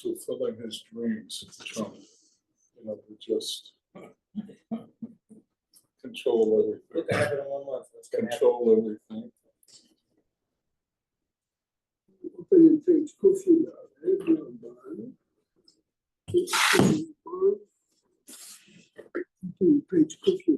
he's fulfilling his dreams of Trump, to just control everything. Look at it in 1 month. What's gonna happen? Control everything. Open page Kofi page Kofi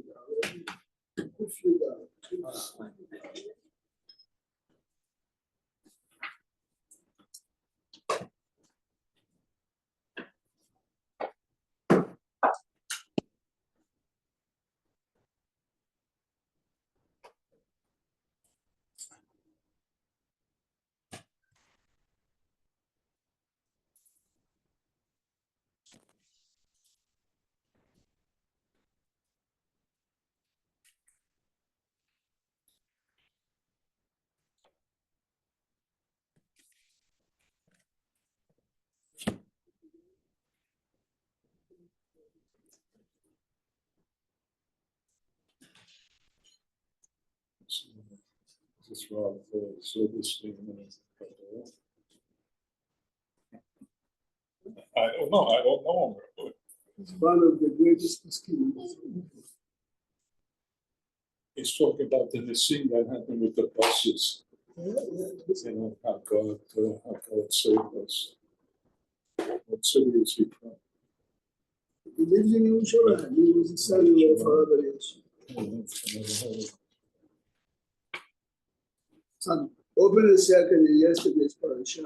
This Rob Silverstein. I don't know him. is one of the greatest schemes. He's talking about the scene that happened with the buses. How God saved us. What city is he from? He lives in Yerushalayim. He was the son-in-law for Rabbi Yossi. Son, open a second in yesterday's parasha.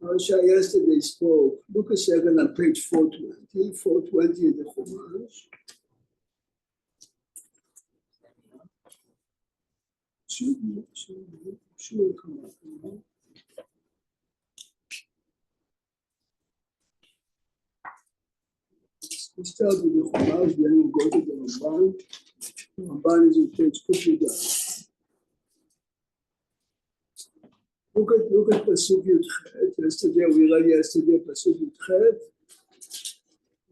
Parasha yesterday spoke. Look a second on page 420. 420 in the Chumash. Should come up. We start with the Chumash, then we go to the Ramban. The Ramban is on page Kufida. Look at Pasuk Yudchet. Yesterday we read Pasuk Yudchet.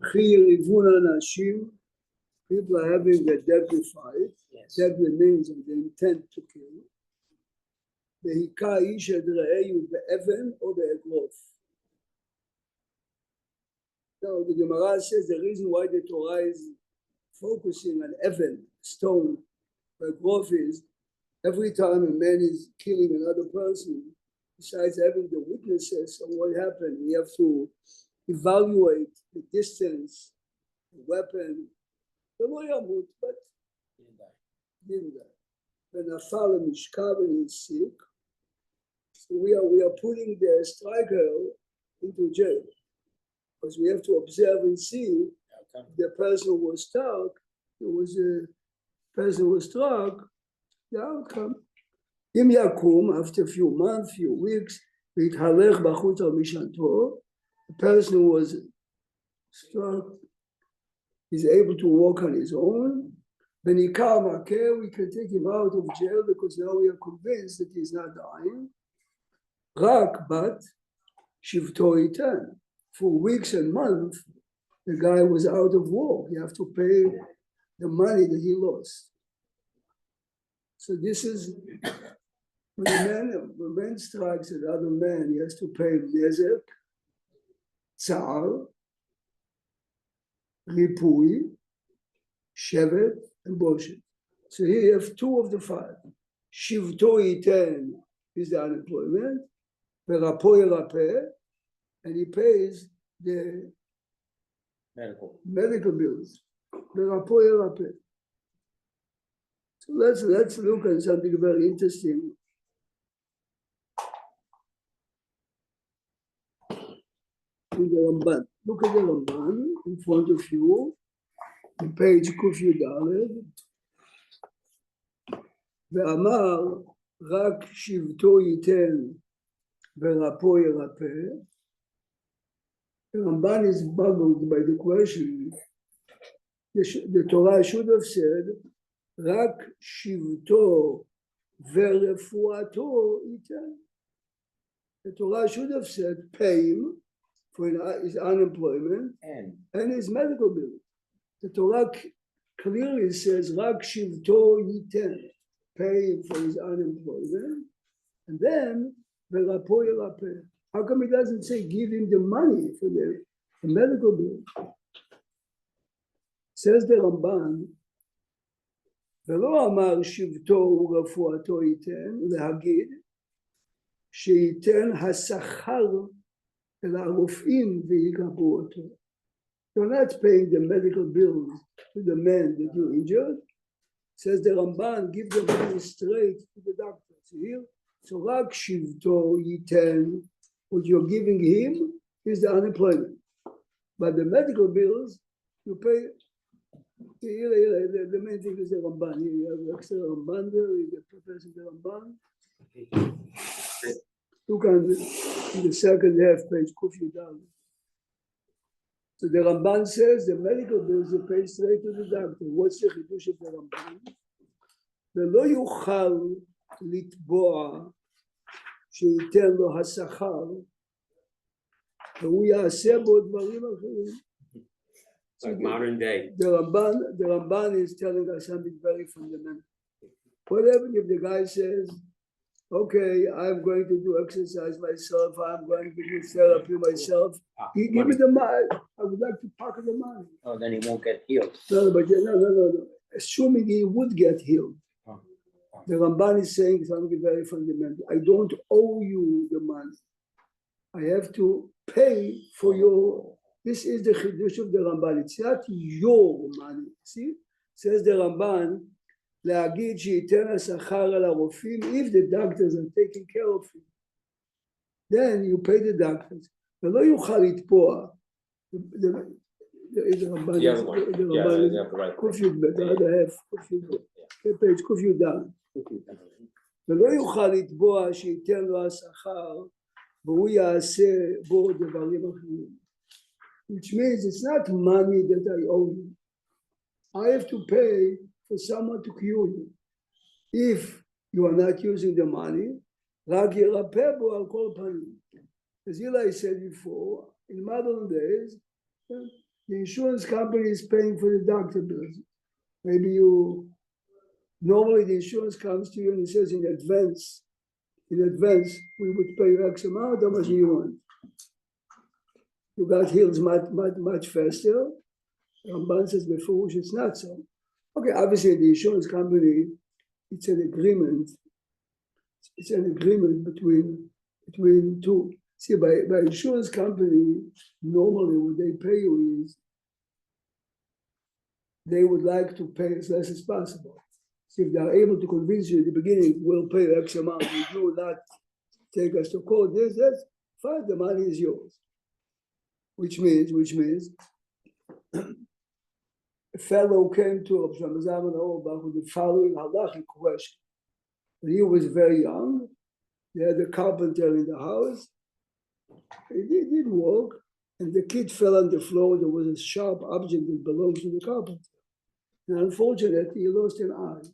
Chi yirivun anashim. People are having the deadly fight. Yes. Deadly means the intent to kill. Vehika ish et re'ehu be'even or be'egrof. Now the Gemara says the reason why the Torah is focusing on even, stone, be'egrof is every time a man is killing another person, besides having the witnesses of what happened, we have to evaluate the distance, the weapon. But didn't die. When Nafal Mishkav and he's sick, so we are putting the striker into jail because we have to observe and see the person who was struck. It was a person who was struck. The outcome. Im Yakum, after a few months, few weeks, Vithalech Bachut al Mishanto, the person who was struck is able to walk on his own. When he comes, okay, we can take him out of jail because now we are convinced that he's not dying. Rak, but Shivto Itan. For weeks and months, the guy was out of work. You have to pay the money that he lost. So this is when a man strikes another man, he has to pay nezek, tsar, ripui, shevet, and boshet. So here you have two of the five. Shivto iten is the unemployment, verapo yerapeh, and he pays the medical bills. Verapo yerapeh. So let's look at something very interesting. In the Ramban. Look at the Ramban in front of you, on page Kuf Yudaled. ואמר רק שבטו ייתן ורפו ירפא. The Ramban is boggled by the question. The Torah should have said רק שבטו ורפואתו ייתן. The Torah should have said pay him for his unemployment and his medical bill. The Torah clearly says רק שבטו ייתן, pay him for his unemployment, and then ורפאו ירפא. How come it doesn't say give him the money for the medical bill? Says the Ramban, ולא אמר שבטו ורפואתו ייתן, להגיד שייתן השכר אל הרופאים ויגבו אותו. You're not paying the medical bills to the man that you injured. Says the Ramban, give the money straight to the doctors. Here, so רק שבטו ייתן, what you're giving him is the unemployment. But the medical bills, you pay. The main thing is the Ramban. You have extra Ramban there, you get Professor the Ramban. Look on the second half page, Kufi down. So the Ramban says the medical bills are paid straight to the doctor. What's the chidush of the Ramban? ולא יוכל לתבוע שייתן לו השכר והוא יעשה בו דברים אחרים. Like modern day. The Ramban is telling us something very fundamental. What happens if the guy says, okay, I'm going to do exercise myself, I'm going to do therapy myself. Give me the money. I would like to pocket the money. Oh, then he won't get healed. No. Assuming he would get healed. The Ramban is saying something very fundamental. I don't owe you the money. I have to pay for your. This is the chidush of the Ramban. It's not your money. See? Says the Ramban, להגיד שייתן השכר על הרופאים, if the doctors are taking care of him, then you pay the doctors. ולא יוכל לתפוע. The Ramban is קופיות ב', the other half, קופיות ב', page קופיות ד'. ולא יוכל לתבוע שייתן לו השכר, והוא יעשה בו דברים אחרים. Which means it's not money that I owe you. I have to pay for someone to cure you. If you are not using the money, רק ירפא בו על כל פנים. As Eli said before, in modern days, the insurance company is paying for the doctor bills. Maybe normally the insurance comes to you and it says in advance, we would pay you X amount, how much do you want? You got healed much faster. Ramban says before, it's not so. Okay, obviously the insurance company, it's an agreement. It's an agreement between two. See, by insurance company, normally what they pay you is they would like to pay as less as possible. See, if they are able to convince you at the beginning, we'll pay X amount, you do not take us to court, that's fine, the money is yours. Which means a fellow came to Rav Shlomo Zalman Auerbach with the following halachic question. When he was very young, they had a carpenter in the house. He did work, and the kid fell on the floor. There was a sharp object that belongs to the carpenter. And unfortunately, he lost an eye.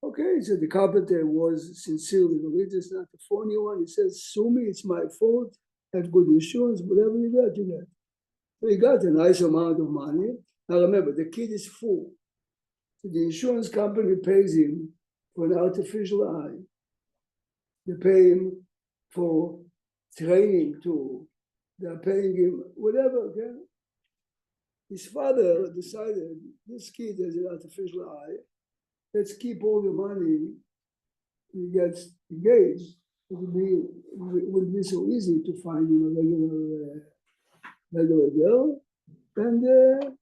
Okay, so the carpenter was sincerely religious, not a phony one. He says, sue me, it's my fault. Have good insurance, whatever you got, you get. So he got a nice amount of money. Now remember, the kid is full. So the insurance company pays him for an artificial eye. They pay him for training too. They're paying him whatever, okay? His father decided, this kid has an artificial eye. Let's keep all the money. He gets engaged. It wouldn't be so easy to find a regular girl. And the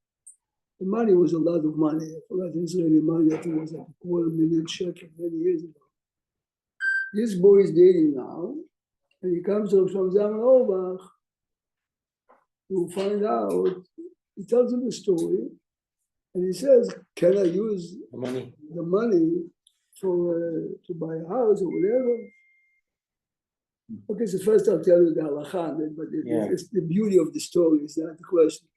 money was a lot of money. I forgot Israeli money. I think it was like $250,000 shekels many years ago. This boy is dating now, and he comes to Rav Shlomo Zalman Auerbach to find out. He tells him the story, and he says, can I use the money for to buy a house or whatever? Okay, so first I'll tell you the halakha, but it's the beauty of the story is not the question.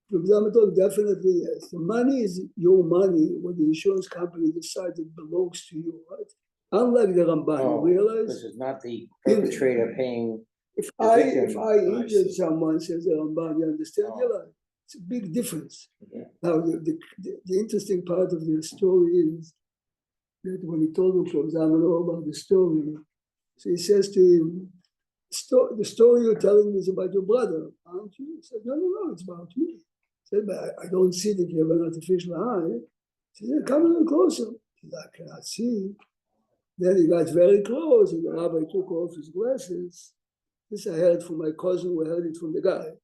For example, definitely yes. The money is your money when the insurance company decides it belongs to you, right? Unlike the Ramban, Oh, you realize This is not the perpetrator paying. if the I victim. injured someone, says the Ramban, you understand? Oh. You're like, it's a big difference. Yeah. Now, the interesting part of the story is that when he told him from Zamano about the story, so he says to him, the story you're telling me is about your brother, aren't you? He said, no, it's about me. He said, but I don't see that you have an artificial eye. He said, come a little closer. He said, I cannot see. Then he got very close, and the rabbi took off his glasses. This I heard from my cousin, we heard it from the guy.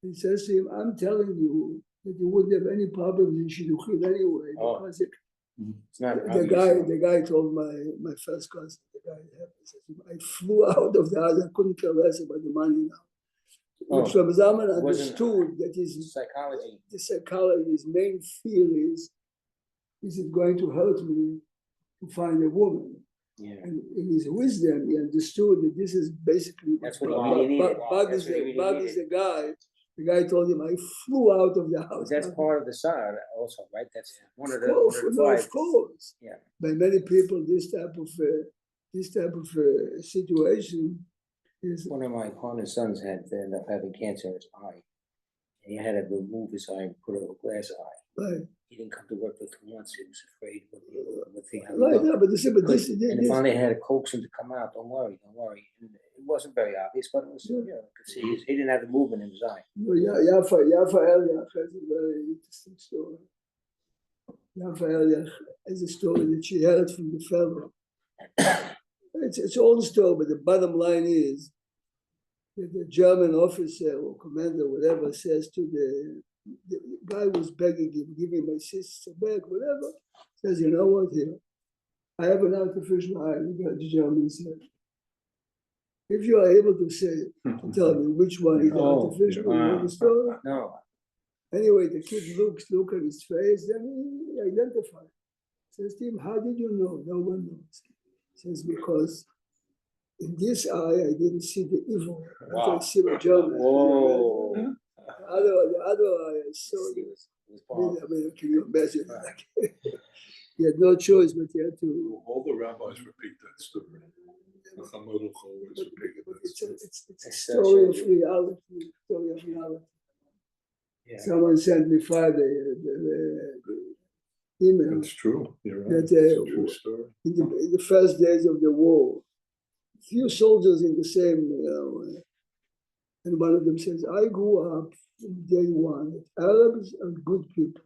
He says to him, I'm telling you that you wouldn't have any problems in Shidduchim anyway, because It's not the guy told my first cousin, the guy I flew out of the house, I couldn't care less about the money now. Which from Zaman understood that his psychology. The psychology, his main fear is it going to hurt me to find a woman? Yeah. And in his wisdom, he understood that this is basically That's what he needed. Bug is the guy. The guy told him, I flew out of the house. That's part of the side also, right? That's one of the Of course. Yeah. By many people, this type of situation is. One of my partner's sons had ended up having cancer in his eye. And he had to remove his eye and put a glass eye. Right. He didn't come to work for 2 months. He was afraid of the thing. Right, yeah, but this and finally had to coax him to come out. Don't worry. And it wasn't very obvious, but it was, you could see he didn't have the movement in his eye. Yafa Eliach has a very interesting story. Yafa Eliach has a story that she heard from the fellow. It's an old story, but the bottom line is that the German officer or commander, whatever, says to the guy was begging him, give me my sister back, whatever, says, you know what, here, I have an artificial eye, the German said. If you are able to say, to tell me which one is artificial, you know the story? No. Anyway, the kid look at his face, then he identified. Says to him, how did you know? No one knows. Says, because in this eye, I didn't see the evil. Wow. I see the German. Whoa. The other eye, I saw it. I mean, can you imagine? He had no choice, but he had to. All the rabbis repeat that story. It's a story of reality. Yeah. Someone sent me Friday the email. That's true. You're right. That, it's a true story. In the first days of the war, few soldiers in the same, and one of them says, I grew up from day one that Arabs are good people.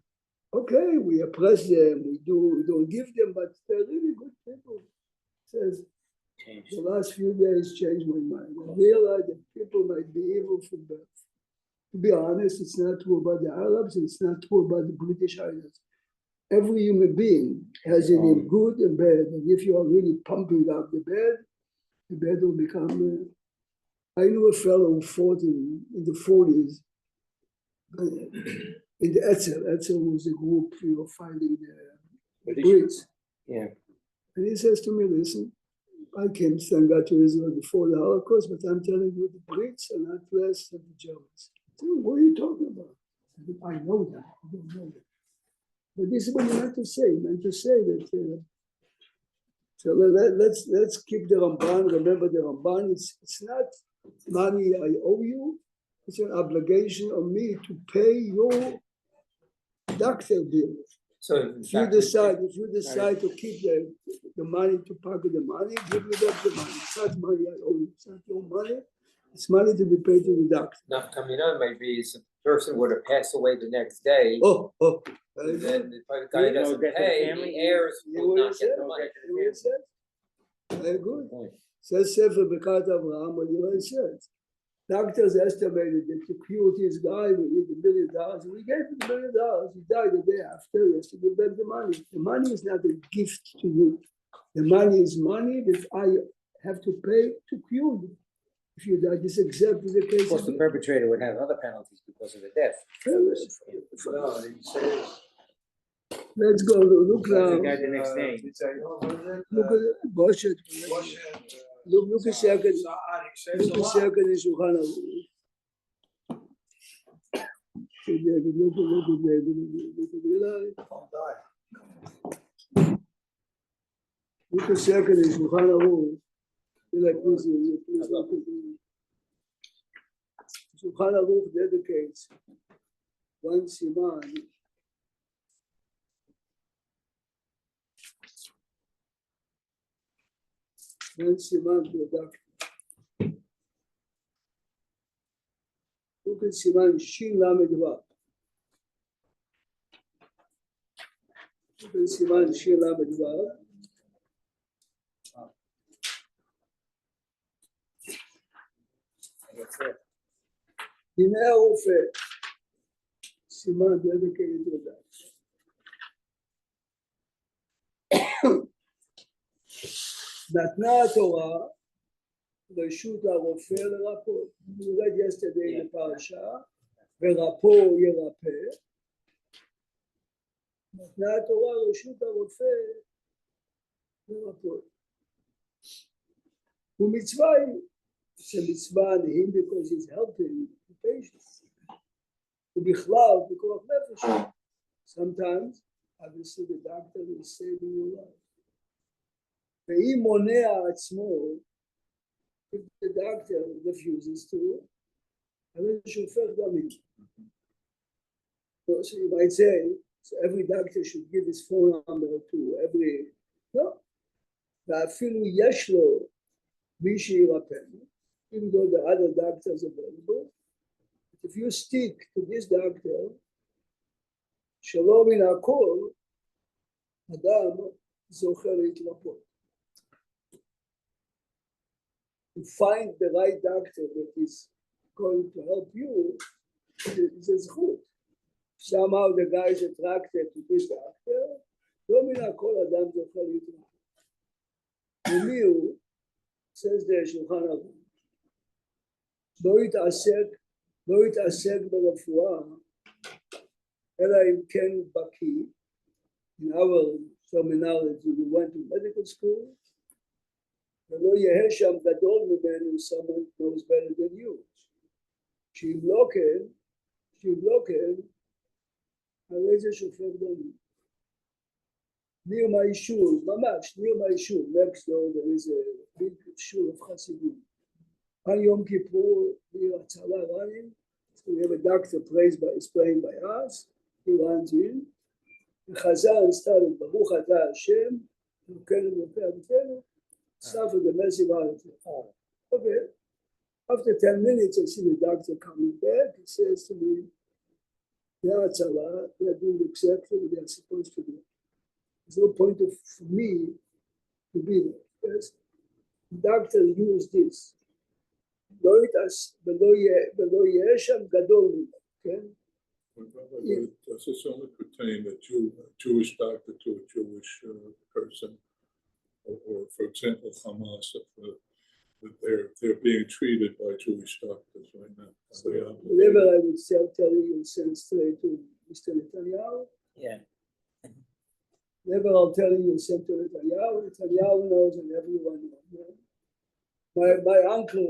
Okay, we oppress them, we don't give them, but they're really good people. Says, the last few days changed my mind. I realized that people might be evil from birth. To be honest, it's not true about the Arabs, it's not true about the British Islands. Every human being has in him good and bad, and if you are really pumping up the bad will become. I knew a fellow who fought in the 40s in the Etzel. Etzel was a group, fighting the Brits. Yeah. And he says to me, listen, I came, thank God, to Israel before the Holocaust, but I'm telling you, the Brits are not less than the Germans. So what are you talking about? I know that. I don't know that. But this is what you meant to say. You meant to say that. So let's keep the Ramban. Remember the Ramban. It's not money I owe you. It's an obligation on me to pay your doctor bill. So if you decide to keep the money, to pocket the money, give me back the money. It's not money I owe you. It's not your money. It's money to be paid to the doctor. Now, coming on, maybe the person would have passed away the next day. Very And then good. if the guy doesn't pay, the heirs will not get the money. Very good. Says Sefer Bekat Abraham, what you said. Doctors estimated that to cure this guy, we need $1 million. We gave him $1 million. He died the day after. He has to give back the money. The money is not a gift to you. The money is money that I have to pay to cure you. If you die, this exactly the case. Of course, the perpetrator would have other penalties because of the death. Let's go. Look now. The guy the next day. Look at Boshet. Look a second. Look a second in Shulchan Aruch. David, look at David, look at Eli. Don't die. Look a second, is Shulchan Aruch. Eli, please look at me. Shulchan Aruch dedicates one siman. One siman to a doctor. Look at siman Shin Lamed Vav. Look at siman Shin Lamed Vav. הנה הרופא, סימן dedicated to that. נתנה התורה רשות לרופא לרפוא. We read yesterday in the parasha, ורפוא ירפא. נתנה התורה רשות לרופא לרפוא. ומצווה היא, שמצווה נהים because he's helping the patients. ובכלל, בכוח נפש. Sometimes, obviously the doctor is saving your life. ואם מונע עצמו, if the doctor refuses to, אז שופך דמים. So you might say, so every doctor should give his phone number to every, no. ואפילו יש לו מי שירפא, even though the other doctors are available, if you stick to this doctor, שלא מן הכל, אדם זוכה להתרפות. To find the right doctor that is going to help you is a זכות. Somehow the guy is attracted to this doctor, לא מן הכל אדם זוכה להתרפות. ומי הוא? says the שולחן ערוך. לא יתעסק ברפואה, אלא אם כן בקיא. In our terminology, we went to medical school, ולא יהיה שם גדול ממנו, someone knows better than you. שאם לא כן, הרי זה שופך דמים. near my shul, ממש, near my shul, next door there is a big shul of Hasidim. On Yom Kippur, we are Tzala running, so we have a doctor is praying by us, he runs in, the Chazal started, Baruch Atah Hashem, suffer the massive heart attack. Okay, after 10 minutes, I see the doctor coming back, he says to me, they are Tzala, they are doing exactly what they are supposed to do. There's no point for me to be there. Because the doctor used this. ולא יהיה שם גדול ממנו, כן? Does this only pertain a Jewish doctor to a Jewish person? Or for example, Hamas, if they're being treated by Jewish doctors right now. Whatever I would tell you, you'll send straight to Mr. Netanyahu. Yeah. Never I'll tell you, you'll send to Netanyahu. Netanyahu knows and everyone knows. My uncle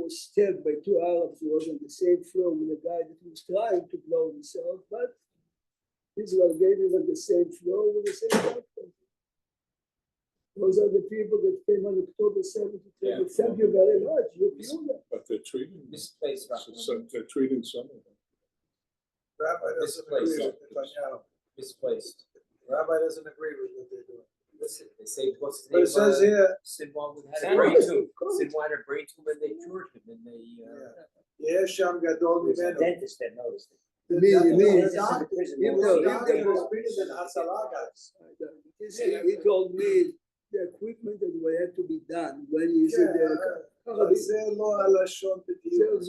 was stabbed by two Arabs who was on the same floor with a guy that was trying to blow himself, but Israel gave him on the same floor with the same doctor. Those are the people that came on October 7th to tell you, thank you very much. But they're treating them. Misplaced. They're treating some of them. Rabbi doesn't agree with Netanyahu. Misplaced. Rabbi doesn't agree with what they're doing. Listen, they say what's his But it says here, Sinwan Of had a brain course, tumor. of course. Sinwan had a brain tumor and they cured him and they יש שם גדול It was a ממנו. dentist that noticed it. You mean, Dentist in doctor- the prison you noticed know, it. doctor was bigger than Hatzalah guys. he told me the equipment that will have to be done when he's in there. אבל זה לא הלשון בדיוק.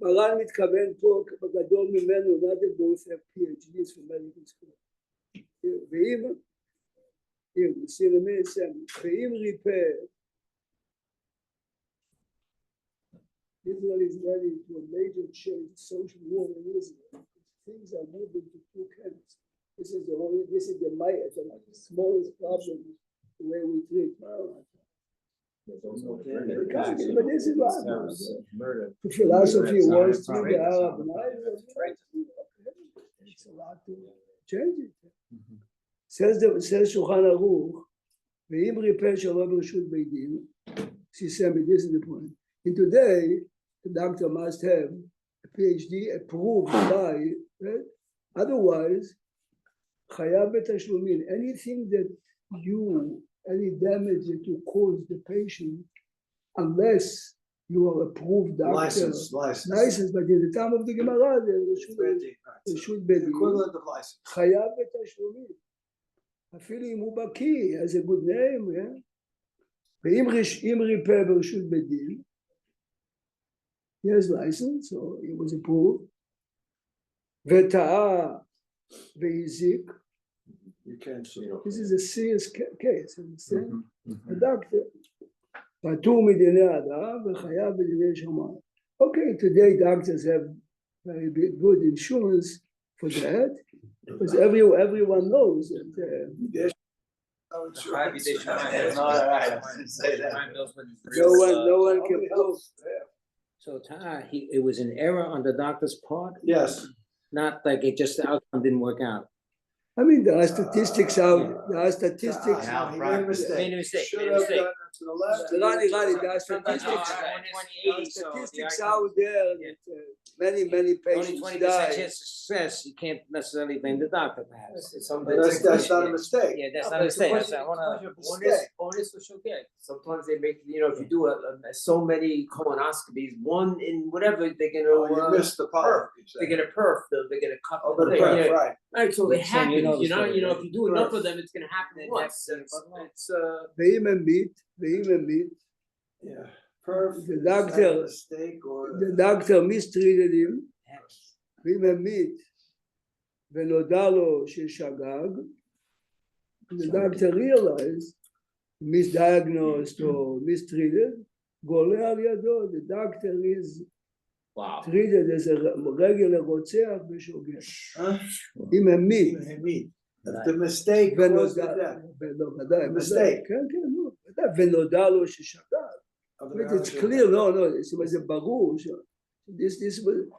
מרן מתכוון פה בגדול ממנו, not the both have PhDs from medical school. ואם ריפא, Israel is ready to a major change, social war in Israel. Things are moving to two camps. This is the smallest problem, the way we treat marijuana. But this is what murder. the philosophy wars through the Arab life. to change it. Says Shulchan Aruch, ואם ריפא שלא ברשות בית דין, she said me, this is the point. And today, the doctor must have a PhD approved by, right? Otherwise, חייב בתשלומים, anything that any damage that you cause the patient, unless you are approved doctor, license, but in the time of the Gemara, the רשות בית דין, Equivalent of license. חייב בתשלומים. אפילו אם הוא בקיא, has a good name, yeah? ואם ריפא ברשות בית דין, he has license, so he was approved, וטעה והזיק, You can't see. this is a serious case, understand? A doctor, פטור מדיני אדם וחייב בדיני שמיים. Okay, today doctors have very good insurance for that, because everyone knows that no one can prove. So it was an error on the doctor's part, Yes. not like it just the outcome didn't work out. I mean, there are statistics out. There are statistics. He made a mistake. Made a mistake, Should made a have mistake. done it to the left. Rani, there are statistics. There are statistics out there that many Only patients 20% die. chance of success, you can't necessarily blame the doctor perhaps. That's not a mistake. Yeah, that's not a mistake. That's not one Bonus for sure, yeah. Sometimes they make, if you do so many colonoscopies, one in whatever, they're Oh, you gonna, missed the part. they're gonna perf them, they're gonna cut Oh, them. the Yeah. perf, right. Right, so it So you know happens, the story, if you do enough Perf. of them, it's gonna happen once. It's ואם המית, Yeah. Perf. The is that doctor- a mistake or? the doctor mistreated him, ואם המית, ונודע לו ששגג, the doctor realized, misdiagnosed or mistreated, גולה על ידו, the doctor is wow. treated as a regular רוצח ושוגג. Huh? אם המית, If the mistake was the death. ודאי, Mistake. כן, נו, ודאי, ונודע לו ששגג. But it's clear, no, זה ברור, this was,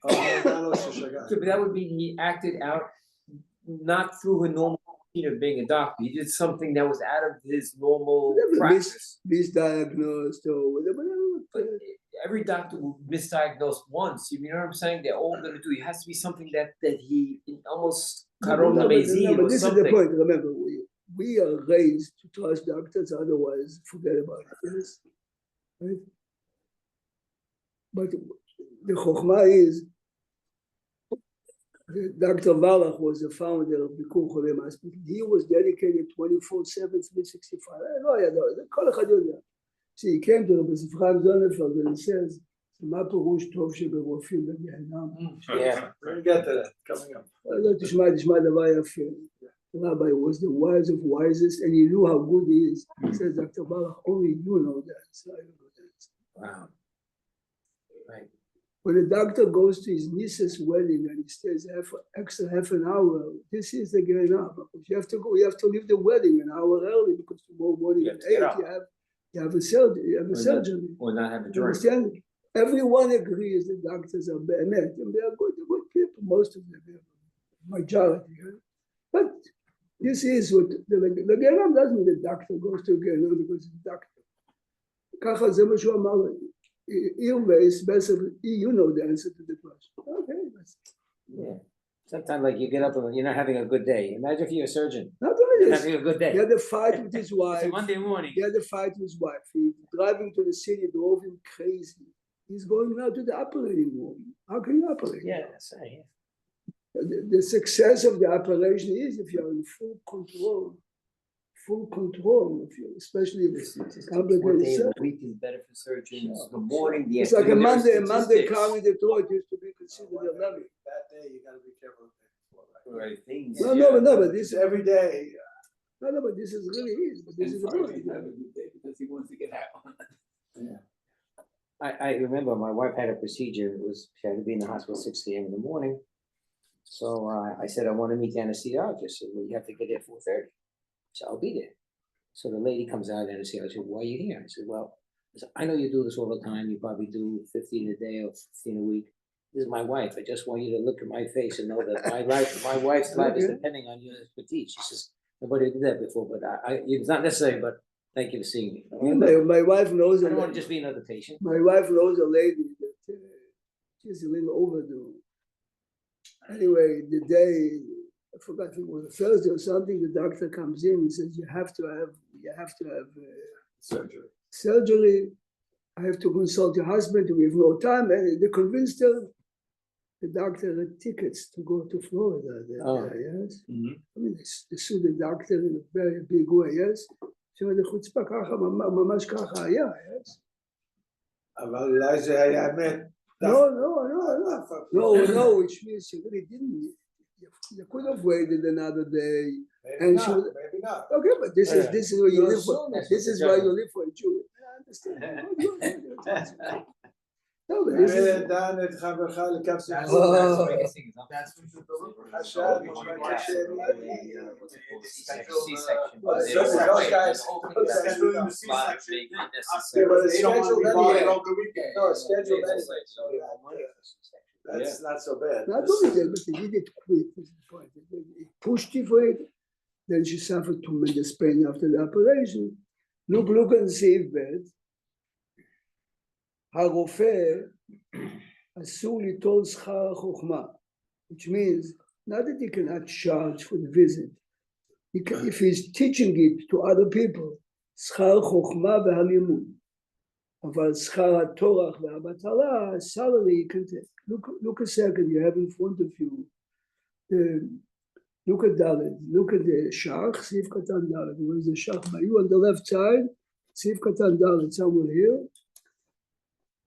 So, but that would be he acted out not through a normal routine of being a doctor. He did something that was out of his normal whatever, practice. misdiagnosed or whatever. But every doctor will misdiagnose once. You know what I'm saying? They're all gonna do. It has to be something that he almost corona But mezim or this is the something. point, remember, we are raised to trust doctors, otherwise forget about it, yes? Right? But the chokhmah is, Dr. Wallach was the founder of the Bikur Cholem Hospital. He was dedicated 24/7, 365. לא ידע, כל אחד יודע. See, he came to Rabbi Zifran Zonefeld and he says, מה פירוש טוב שברופאים בגיהנם? Yeah. We'll get to that coming up. לא, תשמע דבר יפה. The rabbi was the wise of wisest, and he knew how good he is. He says, Dr. Baruch, only you know that. So I don't know that. Wow. Right. When a doctor goes to his niece's wedding and he stays half an hour, this is the getting up. You have to go, you have to leave the wedding an hour early because tomorrow morning You at have to get 8 up. you have a surgery. You have a Or surgery. Or not have a You drink. understand? Everyone agrees that doctors are bad, and they are good people, most of them, majority. Right? But this is what the Gehenom doesn't mean the doctor goes to Gehenom because he's a doctor. ככה זה מה שהוא אמר לי. Earways, you know the answer to the question. Okay, Yeah. Sometimes like you get up and you're not having a good day. Imagine if you're a surgeon not only this, having a good day. he had a fight with his It's wife. a Monday morning. He had a fight with his wife. He's driving to the city, drove him crazy. He's going now to the operating room. How can you operate? Yeah, that's right. The success of the operation is if you're in full control, if you, especially if This is complicated one day of surgery. the week is better for surgeons. The morning, the It's like a afternoon. There are Monday statistics. car in Detroit used to be considered a lemon. That day, you gotta be careful. with that. Right, things. No, but this It's every day. no, but this is really is. But this is the point. Because he wants to get out. I remember my wife had a procedure. She had to be in the hospital 6 a.m. in the morning. So I said, I want to meet the anesthesiologist. She said, well, you have to get there at 4:30. So I'll be there. So the lady comes out, the anesthesiologist, I said, why are you here? I said, well, I know you do this all the time. You probably do 15 a day or 15 a week. this is my wife. I just want you to look at my face and know that my wife's life is Okay. depending on your expertise. She says, nobody did that before, but it's not necessary, but thank you for seeing me. My wife knows. I don't a want to lady- just be another patient. My wife knows a lady that she's a little overdue. Anyway, the day, I forgot if it was a Thursday or something, the doctor comes in and says, you have to have Surgery. surgery. I have to consult your husband. We have no time. And they convinced her. The doctor had tickets to go to Florida. Oh. Yes. Mhm. I mean, they sued the doctor in a very big way, yes. So the chutzpah ככה, ממש ככה היה, yes. אבל אולי זה היה אמת. No, which means she really didn't. You could have waited another day. Maybe And not, she was- maybe not. Okay, but this Yeah. is where you You're live for. assuming. This is why you live for a Jew. I understand. No, but this is. ודן את חברך לקפסול. That's Oh. the biggest thing. That's what the delivery. עכשיו, C-section. Well, They so don't those wait. guys- The whole thing those is guys scheduled doing the a lot of C-section, big Yeah, unnecessary. but it's They don't scheduled want anyway. to Over the weekend. No, it's scheduled anyway, so that's not so bad. Not only that, but they did it quick. This is the point. They pushed it for it. Then she suffered tremendous pain after the operation. Look and see bed. הרופא אסור ליטול שכר החוכמה, which means not that he cannot charge for the visit. He can, if he's teaching it to other people, שכר חוכמה והלימוד. אבל שכר הטורח והבטלה, salary he can take. Look a second, you have in front of you. Look at Dalet. Look at the Shach, Sif Katan Dalet. Where is the Shach? You on the left side, Sif Katan Dalet, somewhere here.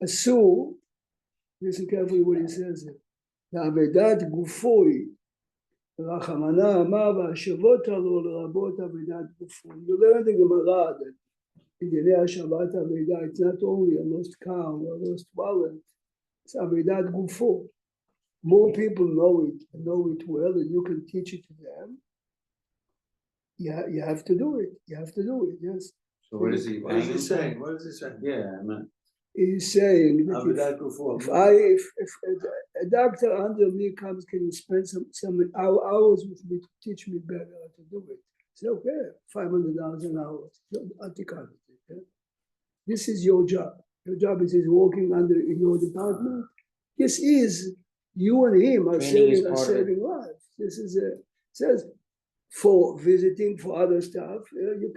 אסור, listen carefully what he says here. לעבדת גופוי, רחמנה אמר והשבות עלו לרבות עבדת גופוי. You learn the Gemara that in דיני השבת עבדה, it's not only a lost cow or a lost wallet, it's עבדת גופו. More people know it well, and you can teach it to them. You have to do it. You have to do it, yes. So what is he? What is he saying? What is he saying? Yeah, I mean, He's saying that עבודת גופו. if a doctor under me comes, can you spend some hours with me to teach me better how to do it? Say, okay, $500 an hour. I'll take out of it. Yeah? This is your job. Your job is working under in your department. This is you and him are Training is part of it. saving lives. This is says for visiting for other stuff. You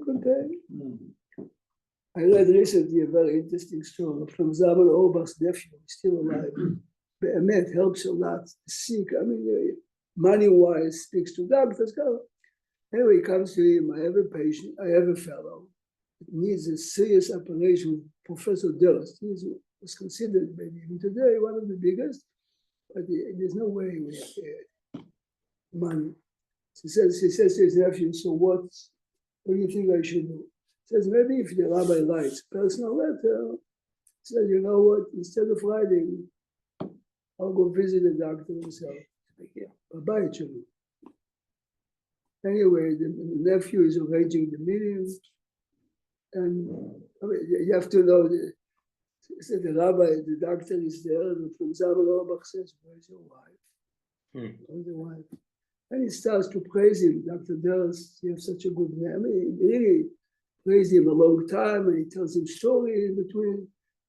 can pay. I read recently a very interesting story from Zaman Orbach's nephew, he's still alive. Be'emet helps a lot, sick, I mean, money-wise, speaks to doctors. Anyway, he comes to him, I have a patient, I have a fellow, it needs a serious operation. Professor Durst, he was considered maybe even today one of the biggest, but there's no way we have money. He says to his nephew, so what do you think I should do? Says maybe if the rabbi writes personal letter, says you know what, instead of writing, I'll go visit the doctor myself. Bye-bye, Chulu. Anyway, the nephew is arranging the meeting, and I mean, you have to know said the rabbi, the doctor is there, and from Zaman Orbach says, where's your wife? Where's the wife? And he starts to praise him, Dr. Durst, you have such a good name. I mean, he really praised him a long time, and he tells him story in between,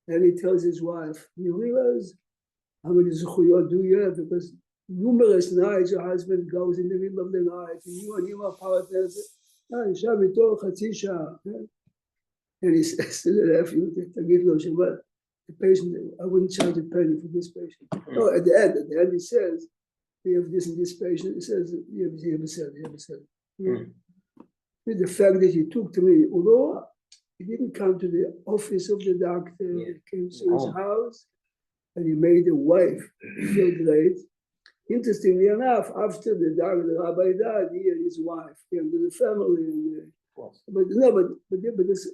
and he tells his wife, you realize how many zuchuyot do you have? Because numerous nights your husband goes in the middle of the night, and you and him are partners. And he says to the nephew, the patient, I wouldn't charge a penny for this patient. No, at the end he says, we have this and this patient. He says, you ever said. With the fact that he took to me, although he didn't come to the office of the doctor, he came to his house, and he made the wife feel great. Interestingly enough, after the rabbi died, he and his wife came to the family. And, but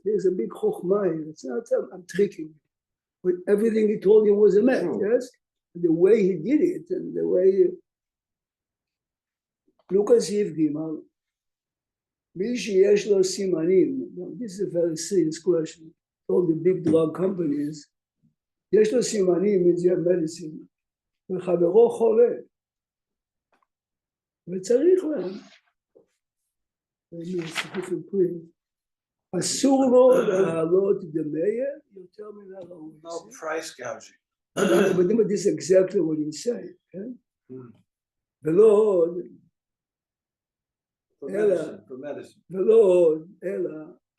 there's a big chokhmah here. It's not I'm tricking you. But everything he told you was a myth, yes? The way he did it and the way look at Sif Gimal. This is a very serious question. All the big drug companies, יש לו סימנים in the medicine, וחברו חולה, וצריך להם, אסור לו להעלות דמיה יותר מן הראוי. No price gouging. But this is exactly what you say, כן? ולא עוד, For אלא, medicine, for medicine. ולא עוד, אלא,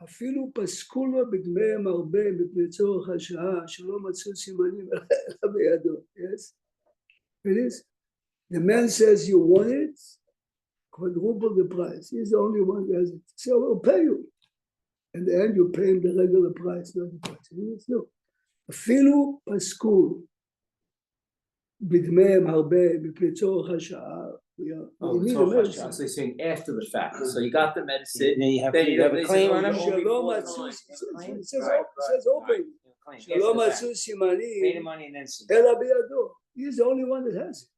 אפילו פסקו לו בדמיהם הרבה מפני צורך השעה, שלא מצאו סימנים אלא בידו, yes? It is. The man says you want it, quadruple the price. He's the only one who has it. So we'll pay you. In the end, you pay him the regular price, not the price. No. אפילו פסקו בדמיהם הרבה מפני צורך השעה. Oh, it's all hush. So you're saying after the fact. So you got the medicine. Then you have Then to you have a they claim say, on oh, him. you owe me שלא 4 מצאו, times. it says open. Claim. שלא After the מצאו fact. Pay the סימנים money and then see. אלא בידו. He's the only one that has it.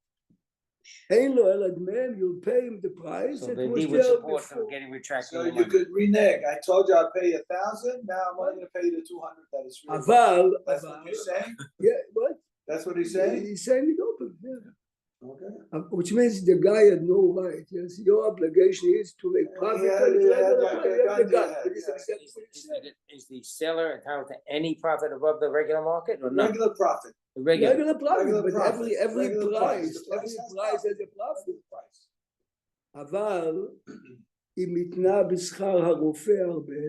אין לו אלא דמיהם, you'll pay him the price So that the was deed would there support them before. getting retracted So the you money. could renege. I told you I'd pay you 1,000, now I'm only gonna pay you the 200 that is real. אבל, That's what you're saying? yeah, what? That's what he's saying? He's saying it open, yeah. Okay. Which means the guy had no right, yes, your obligation is to make profit Yeah, on the yeah, regular yeah, price. yeah, You have the yeah, gun, yeah, but it's yeah. exactly what he said. Is the seller entitled to any profit above the regular market or not? Regular profit. The regular. Regular profit, Regular but profit. every Regular price, The every has price has a profit. Regular price. אבל אם ניתנה בשכר הרופא הרבה,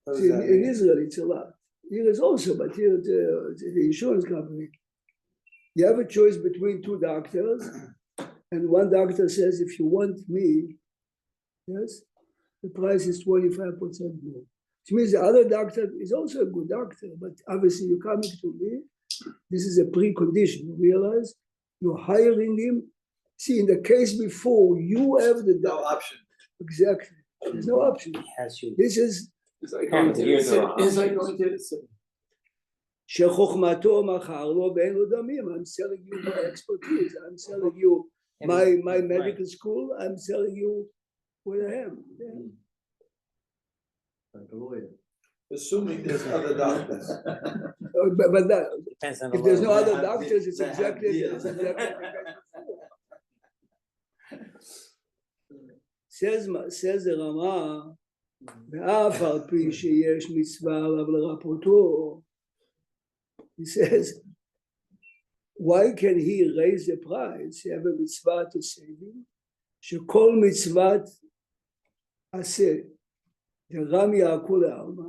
What does see, that in mean? Israel it's a lot. Here is also, but here the insurance company, you have a choice between two doctors, and one doctor says, if you want me, yes, the price is 25% more. Which means the other doctor is also a good doctor, but obviously you're coming to me, this is a precondition. You realize you're hiring him. See, in the case before, you have the No doctor. option. Exactly. There's no option. Has you. This is It's like going going to- to, it's like going to. שחוכמתו מכר לו ואין לו דמים. I'm selling you my expertise. I'm selling you my medical school. I'm selling you what I am. Yeah. Like a lawyer. Assuming there's other doctors. But that, Depends on the if there's no level. other have doctors, deal- it's they have exactly deal. it's exactly the case before. says the רמה, ואף על פי שיש מצווה עליו לרפאותו, he says, why can he raise the price? He have a mitzvah to save him, שכל מצוות עשה, דרם יעקו לעלמא,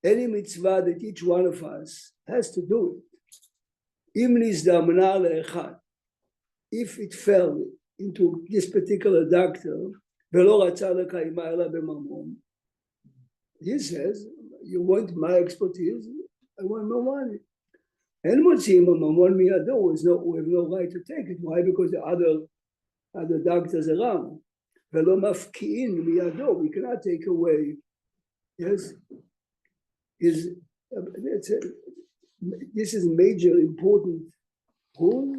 any mitzvah that each one of us has to do it. אם נזדמנה לאחד, if it fell into this particular doctor, ולא רצה לקיימה אלא בממון, he says, you want my expertise, I want no money. אין מוציאים הממון מידו, we have no right to take it. Why? Because the other doctors around. ולא מפקיעים מידו, we cannot take away, yes, this is major important rule.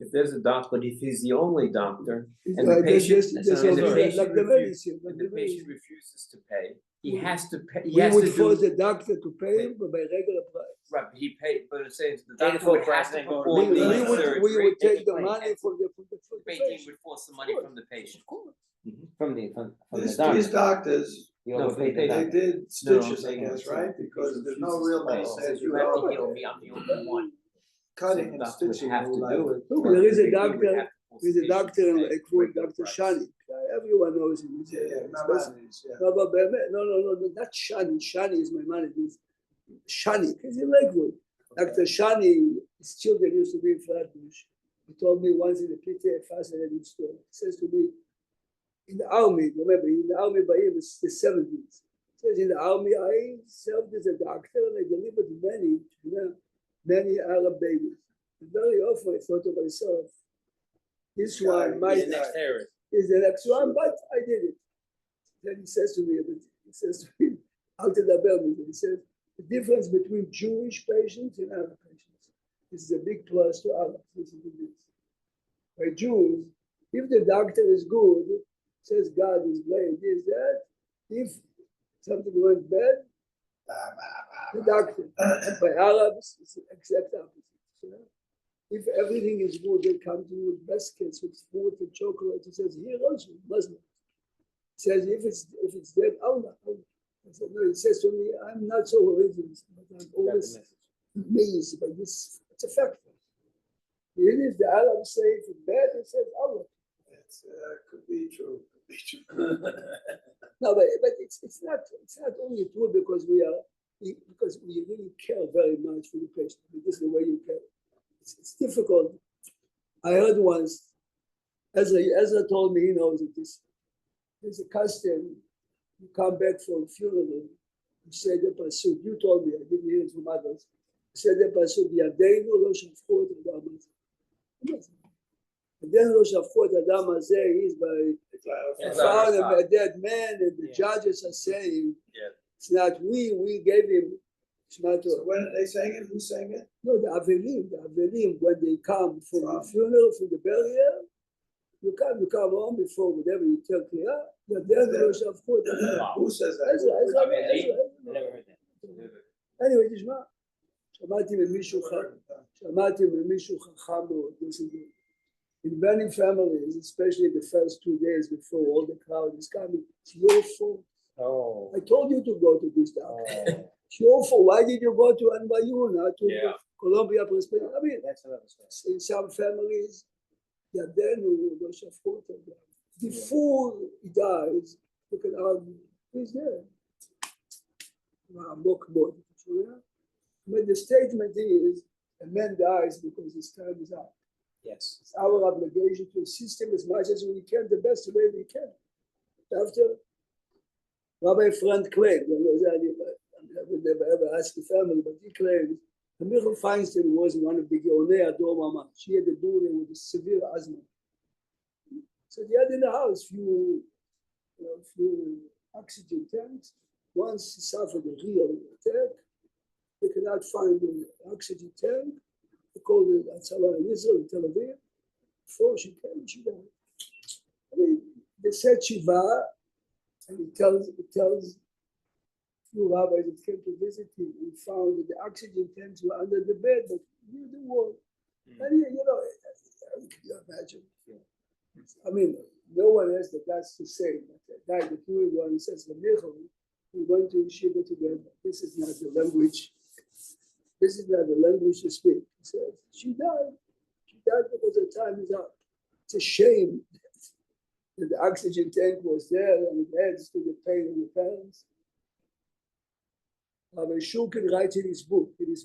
If there's a doctor, if he's the only doctor, It's, and the patient, just and the also patient like the medicine. and the patient refuses to pay, he We- has to pay, he We has would to force do. the doctor to pay him, but by regular price. Right, but he paid, but it says the Pay the doctor full would have price to and go to perform the the clinic. surgery. We would take the claim. money for the The patient patient. would force the money from the patient. From the These doctor. doctors, You No, overpaid the they they doctor. did No, stitches, I they- guess, right? Because there's no refuses real to pay. medicine. Says you have to heal me, I'm the only one. Cutting So and the doctor would stitching. have to like- do it. Look, there is a He would doctor, have to force there's the a patient doctor to in pay Lakewood, regular Dr. price. Shani. Everyone knows him. He's Yeah, a- Maimonides, yeah. No, but no, not Shani. Shani is my man. It's Shani. He's in Lakewood. Dr. Shani, his children used to be in Flatbush. He told me once in the PTA fascinating story. He says to me, in the army, remember, in the army by him, it's the 70s. He says, in the army, I served as a doctor and I delivered many Arab babies. And very often I thought to myself, this one might is the next one, but I did it. Then he says to me, I'll tell you, he says, the difference between Jewish patients and Arab patients. This is a big plus to Arabs. Listen to this. By Jews, if the doctor is good, says God is blamed, is that. If something went bad, the doctor. By Arabs, it's the exact opposite. You know? If everything is good, they come to you with biscuits, with fruit and chocolate. He says, here also, Muslim. He says, if it's dead, Allah. I said, no, he says to me, I'm not so religious, but I'm always amazed by this. It's a fact. It is the Arabs say if it's bad, it says Allah. It's could be true. Could be true. No, but it's not only true because we really care very much for the patient. This is the way you care. It's difficult. I heard once, Ezra told me, he knows that there's a custom. You come back from a funeral, you say the pasuk. You told me, I didn't hear it from others. You said the pasuk, Yadeinu lo shafchot adam hazeh. And then lo shafchot adam hazeh is by found a dead man, and the judges are saying, it's not we gave him. So when are they saying it? Who's saying it? No, the Avelim, when they come from the funeral, from the burial, you come home before whatever you tell Kriya, you're there, lo shafchot adam. Who says that? Ezra. I never heard that. anyway, תשמע, שמעתי ממישהו חכם מאוד, in many families, especially the first 2 days before all the crowd is coming, it's your fault. Oh. I told you to go to this doctor. It's your fault. Why did you go to NYU, not to Columbia Presbyterian? I mean, That's another story. in some families, ידינו לא שפכו אותם. Before he dies, you can argue, he's there. עמוק מאוד, אתה שומע? But the statement is, a man dies because his time is up. Yes. It's our obligation to assist him as much as we can, the best way we can. After Rabbi Frank claimed, I would never ever ask the family, but he claimed Michael Feinstein was one of the Geonei Ador Mamash. She had a daughter with a severe asthma. So they had in the house few oxygen tanks. Once he suffered a real attack, they cannot find the oxygen tank. They called it Atzala in Israel, in Tel Aviv. Before she came, she died. I mean, they said Shiva, and it tells few rabbis that came to visit him and found that the oxygen tanks were under the bed, but near the wall. And how can you imagine? I mean, no one has the guts to say that the guy, the Jewish one, says, we went to Yeshiva together. This is not the language. This is not the language to speak. He says, she died. She died because her time is up. It's a shame that the oxygen tank was there and it adds to the pain of the parents. Rabbi Shulkin writes in his book, his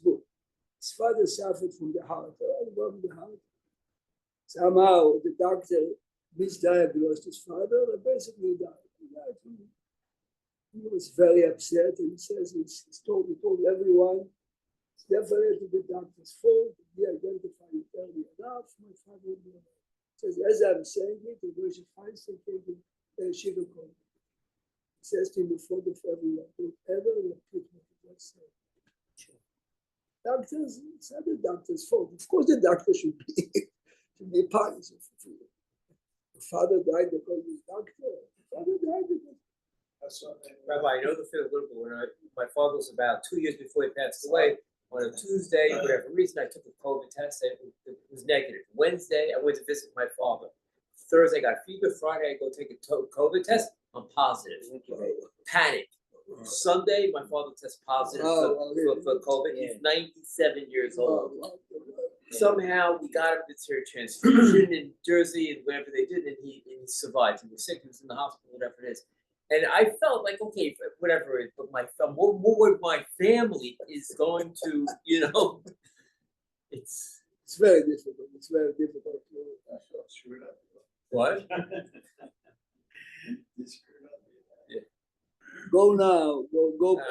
father suffered from the heart. From the heart. Somehow the doctor misdiagnosed his father and basically died. He was very upset, and he says he told everyone, it's definitely the doctor's fault. He identified it early enough. My father would be alive. He says, as I'm saying it, the Rosh Hashanah came to Shiva Kol. He says to him before everyone, don't ever repeat what he just said. Sure. Doctors, it's not the doctor's fault. Of course, the doctor should be punished. The father died because he was doctor. The father died because. Rabbi, I know the feel a little bit when my father was about 2 years before he passed away. On a Tuesday, for whatever reason, I took a COVID test. It was negative. Wednesday, I went to visit my father. Thursday, I got fever. Friday, I go take a COVID test. I'm positive. Panic. Sunday, my father tests positive for COVID. He's 97 years old. Somehow, we got him this here transfusion in Jersey and wherever they did, and he survived. He was sick. He was in the hospital, whatever it is. And I felt like, okay, whatever it is, but what my family is going to, it's very difficult. It's very difficult to screw it up. What? Yeah. Go now. Go.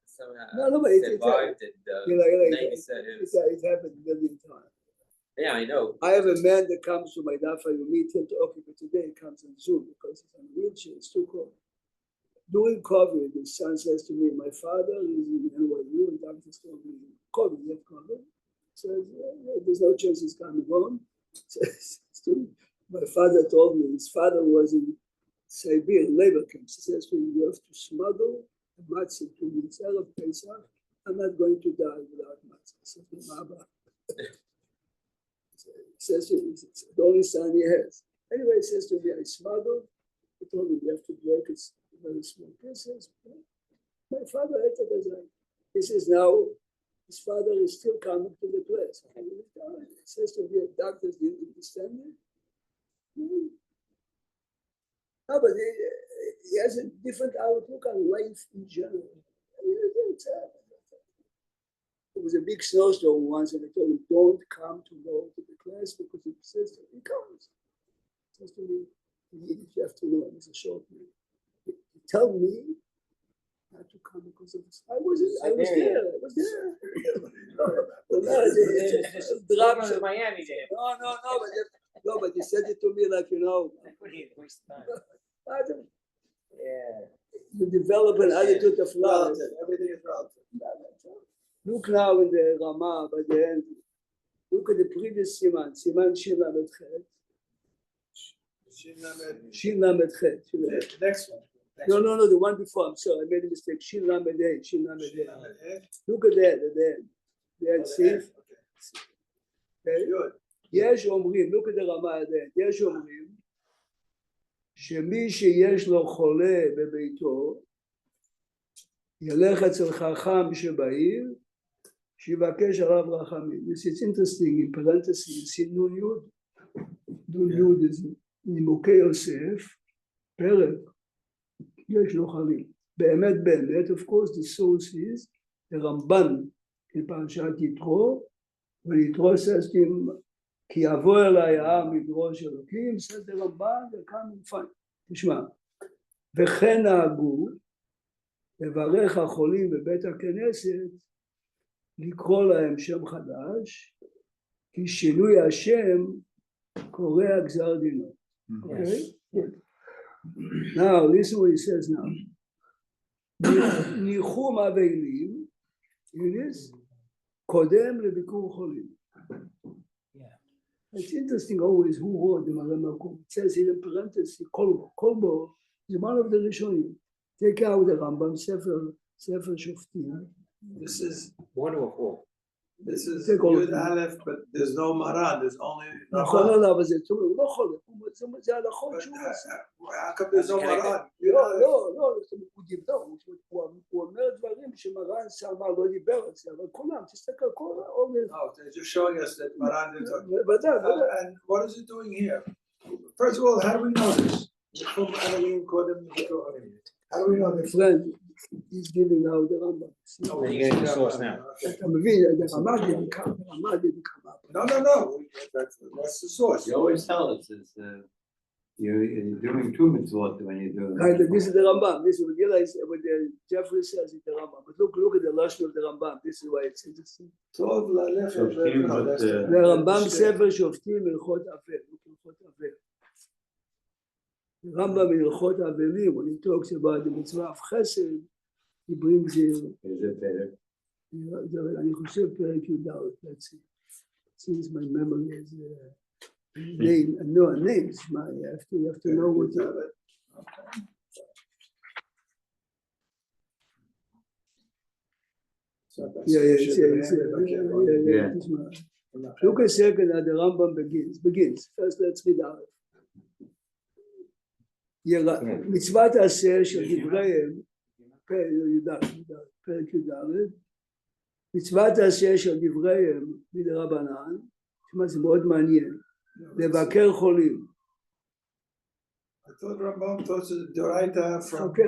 Somehow no, but it survived it happened a million times. Yeah, I know. I have a man that comes to my dafa. You meet him to but today he comes on Zoom because he's on a wheelchair. It's too cold. During COVID, his son says to me, my father is in NYU and doctors told me, COVID, you have COVID? Says, there's no chance he's coming home. Says, my father told me his father was in Siberia, labor camps. He says to him, you have to smuggle a matzah to Mitzvah of Pesach I'm not going to die without matzah. I said, Mama. He says to me, it's the only son he has. Anyway, he says to me, I smuggled. I told him, you have to break it in very small pieces. My father ate it as I. He says, now his father is still coming to the place. He says to me, doctors didn't understand me. No, but he has a different outlook on life in general. There was a big snowstorm once, and I told him, don't come to go to the class because he says he comes. He says to me, you have to know, it's a short man. He told me not to come because of this. I was there. Drop to Miami there. No, but he said it to me like, I couldn't even waste time. Yeah. You develop an attitude of love. Relative, everything is relative. Look now in the Ramah by the end. Look at the previous Siman Shin Lamed Chet. Shin Lamed Chet. The next one. No, the one before. I'm sorry, I made a mistake. Shin Lamed Hey. Look at that at the end. The end, see? Okay. Good. יש אומרים, look at the רמה at the end. יש אומרים שמי שיש לו חולה בביתו ילך אצל חכם שבעיר שיבקש עליו רחמים. This is interesting in parentheses. See נון יוד. נון יוד is נימוקי יוסף, פרק, יש לו חלים. באמת, of course, the source is the רמב"ן בפרשת יתרו, ויתרו says to him, כי יבוא אליי העם מדרוש אלוקים, says the רמב"ן, וכאן מופן. תשמע, וכן נהגו לברך החולים בבית הכנסת, לקרוא להם שם חדש, כי שינוי השם קורע גזר דינו. Okay? Good. Now, listen what he says now. ניחום אבלים, קודם לביקור חולים. It's interesting always who wrote the Maramako. It says here in parentheses, Kolbo is one of the Rishonim. Take out the Rambam, Sefer Shoftim. This is One or four. Yud Aleph, but there's no Maran, there's only נכון, Ramban. לא, אבל זה טוב, הוא לא חולה, זה הלכות But, שהוא עושה. how come there's no Maran? לא, הוא דיבר, הוא אומר דברים שמרן סלמה לא דיבר על זה, אבל כולם, תסתכל, כל העומד. No, they're just showing us that Maran didn't talk. ודאי. And what is it doing here? First of all, how do we know this? How do we know My this? friend, he's giving out the Rambam. Oh, you're getting the source now. אתה מבין, הרמ"א didn't come up. No. That's the source. You always tell us is you're doing two mitzvot when you do Right, this is the Rambam. This is what you realize what Jeffrey says is the Rambam. But look at the lashon of the Rambam. This is why it's interesting. טוב ללכת, no, that's the- The Rambam Sefer Shoftim Hilchot Avel. Look Hilchot Avel. The Rambam in Hilchot Avelim, when he talks about the mitzvah of Chesed, he brings here. is it better? אני חושב פרק י"ד. Let's see. Since my memory is name, no names. You have to know what. Yeah. Look a second at the Rambam begins. First, let's read out. מצוות עשה של דבריהם, פרק י"ד, מצוות עשה של דבריהם מדרבנן, תשמע, זה מאוד מעניין, לבקר חולים. I thought Rambam taught the Doraita from. חכה.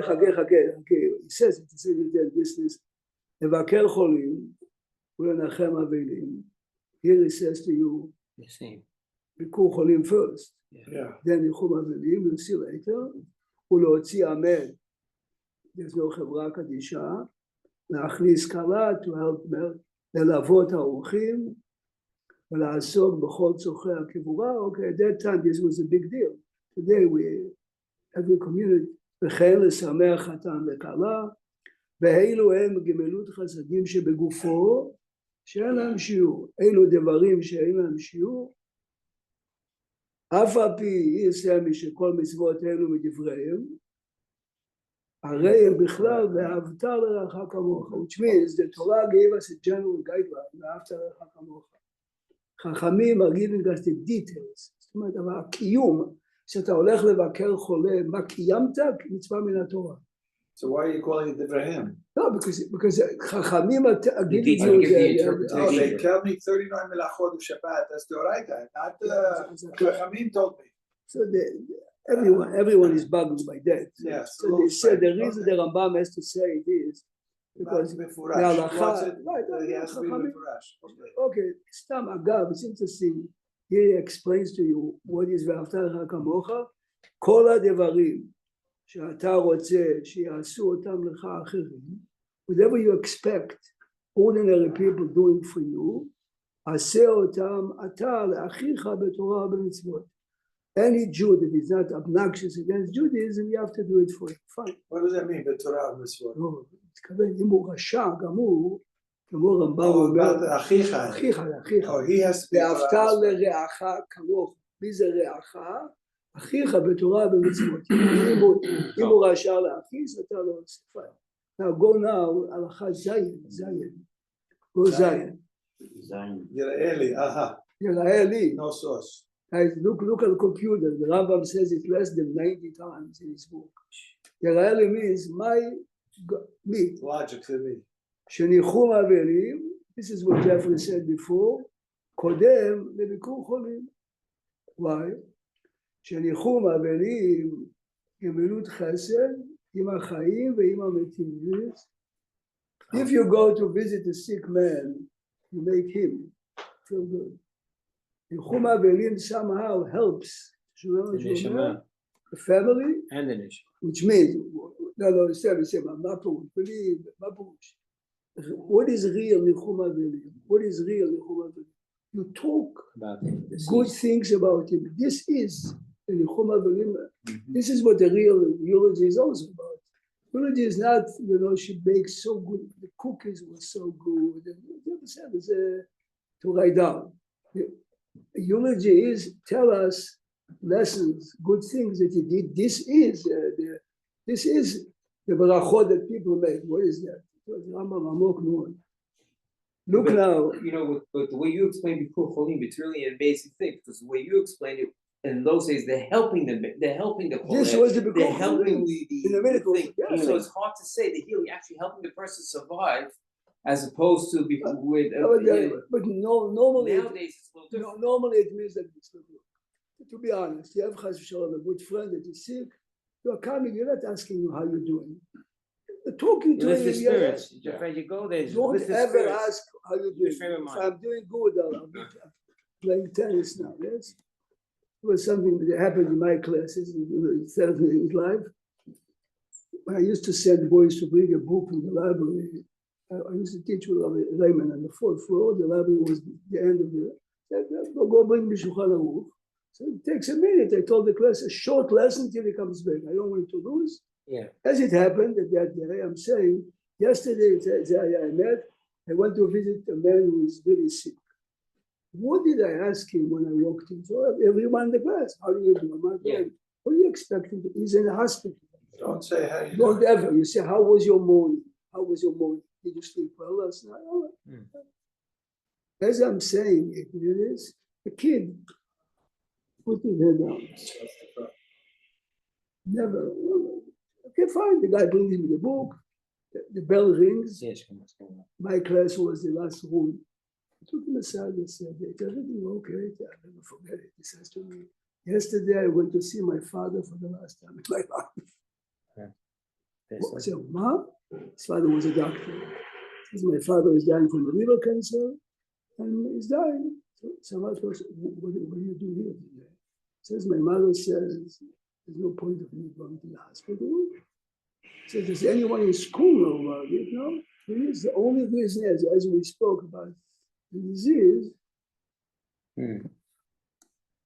He says it, this is, לבקר חולים ולנחם אבלים. Here he says to you, The same. ביקור חולים first, Yeah. then ניחום אבלים, we'll see later, ולהוציא עמד, יש לו חברה קדישה, להכניס כלה, to help ללוות האורחים, ולעסוק בכל צורכי הקבורה. Okay, at that time this was a big deal. Today every community, וכן לשמח חתן וכלה, ואלו הם גמילות חסדים שבגופו, שאין להם שיעור. אלו דברים שאין להם שיעור, אף על פי יעשה משכל מצוות אלו מדבריהם, הרי הם בכלל ואהבת לרעך כמוך, which means the Torah gave us a general guideline, ואהבת לרעך כמוך. חכמים are giving us the details, זאת אומרת, אבל הקיום, שאתה הולך לבקר חולה, מה קיימת? מצווה מן התורה. So why are you calling it Abraham? No, because חכמים are giving detail, you give the the interpretation. They tell me 39 melachot of Shabbat, that's the Oraita, not Chachamim told me. So everyone is bugged by that. Yes. So they said the reason the Rambam has to say it is because Mefurash. להלכה, He has to be חכמים, Mefurash. Okay. okay, סתם אגב, it's interesting, he explains to you what is ואהבת לך כמוך, כל הדברים שאתה רוצה שיעשו אותם לך אחרים, whatever you expect ordinary people doing for you, עשה אותם אתה לאחיך בתורה ובמצוות. Any Jew that is not obnoxious against Judaism, you have to do it for him. Fine. What does that mean, בתורה ובמצוות? לא, מתכוון, אם הוא רשע גמור, כמו רמב"ם אומר, אחיך. אחיך לאחיך. Oh, he has to be ואהבת לרעך כמוך. מי זה רעך? אחיך בתורה ובמצוות. אם הוא רשע לאחיס, אתה לא עושה. Fine. Now go now, הלכה זין. go זין. יראה לי, יראה לי. no sauce. Guys, look at the computer. The Rambam says it less than 90 times in his book. Yera'eli means me. Logic to me. שניחום אבלים, this is what Jeffrey said before, קודם לביקור חולים. Why? שניחום אבלים, גמילות חסד, עם החיים ועם המתים. If you go to visit a sick man, you make him feel good. ניחום אבלים somehow helps the family And the nation. which means מה פירוש? What is real ניחום אבלים? What is real ניחום אבלים? You talk About good things about him. This is the ניחום אבלים. This is what the real eulogy is also about. Eulogy is not, she bakes so good, the cookies were so good, to write down. Eulogy is tell us lessons, good things that he did. This is the barachot that people make. What is that? Look now. But the way you explained before Cholim, it's really an amazing thing because the way you explained it in those days, they're helping the Cholim. This was the They're helping in a minute. thing. So it's hard to say that healing actually helping the person survive as opposed to with. But normally, Nowadays it's a little different. normally it means that it's not good. To be honest, you have a good friend that is sick. You are coming. You're not asking him how you're doing. You're talking to lift the him. spirits. You go there. Don't lift the ever spirits. ask how you're doing. Frame of If mind. I'm doing good, I'll be playing tennis now. Yes, it was something that happened in my classes in Thursday life. When I used to send boys to bring a book from the library. I used to teach with Raymond on the fourth floor. The library was the end of the. Go bring me Shulchan Aruch. So it takes a minute. I told the class a short lesson till he comes back. I don't want to lose. Yeah. As it happened that day, I'm saying yesterday I met. I went to visit a man who is really sick. What did I ask him when I walked in? So everyone in the class, how do you do? What do you expect him to? He's in the hospital. Don't say how you Don't ever. You say, how was your morning? How was your morning? Did you sleep well last night? Oh. As I'm saying it is a kid put his head down. Never. Okay, fine. The guy brings me the book. The bell rings. Yes, come on. My class was the last room. I took him aside and said, "Is everything okay?" I'll never forget it. He says to me, "Yesterday I went to see my father for the last time in my life." I said, "Mom?" His father was a doctor. He says, "My father is dying from liver cancer, and he's dying." So someone goes, "What do you do here today?" He says, "My mother says there's no point of me going to the hospital." He says, "Does anyone in school know about it?" No. It is the only reason, as we spoke about the disease.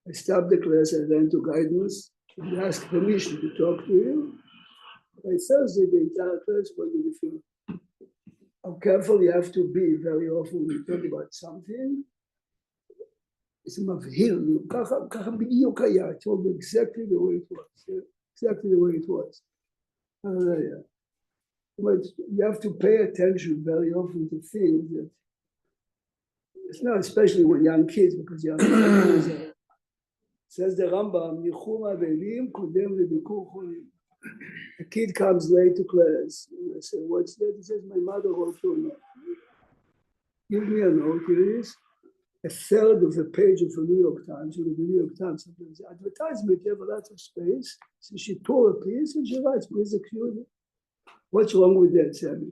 I stopped the class. I ran to guidance and asked permission to talk to him. By Thursday, the entire class was in the field. How careful you have to be very often when you talk about something. It's מבהיל, ככה בדיוק היה. I told you exactly the way it was. Exactly the way it was. Hallelujah. But you have to pay attention very often to things that it's not especially when young kids, because young kids says the Rambam, Nichum Avelim Kodem Lebikur Cholim. A kid comes late to class. And I say, what's that? He says, my mother wrote you a note. Give me a note. Here it is. A third of the page of the New York Times, or the New York Times, sometimes the advertisement, you have a lot of space. So she tore a piece and she writes, please excuse me. What's wrong with that, Sammy?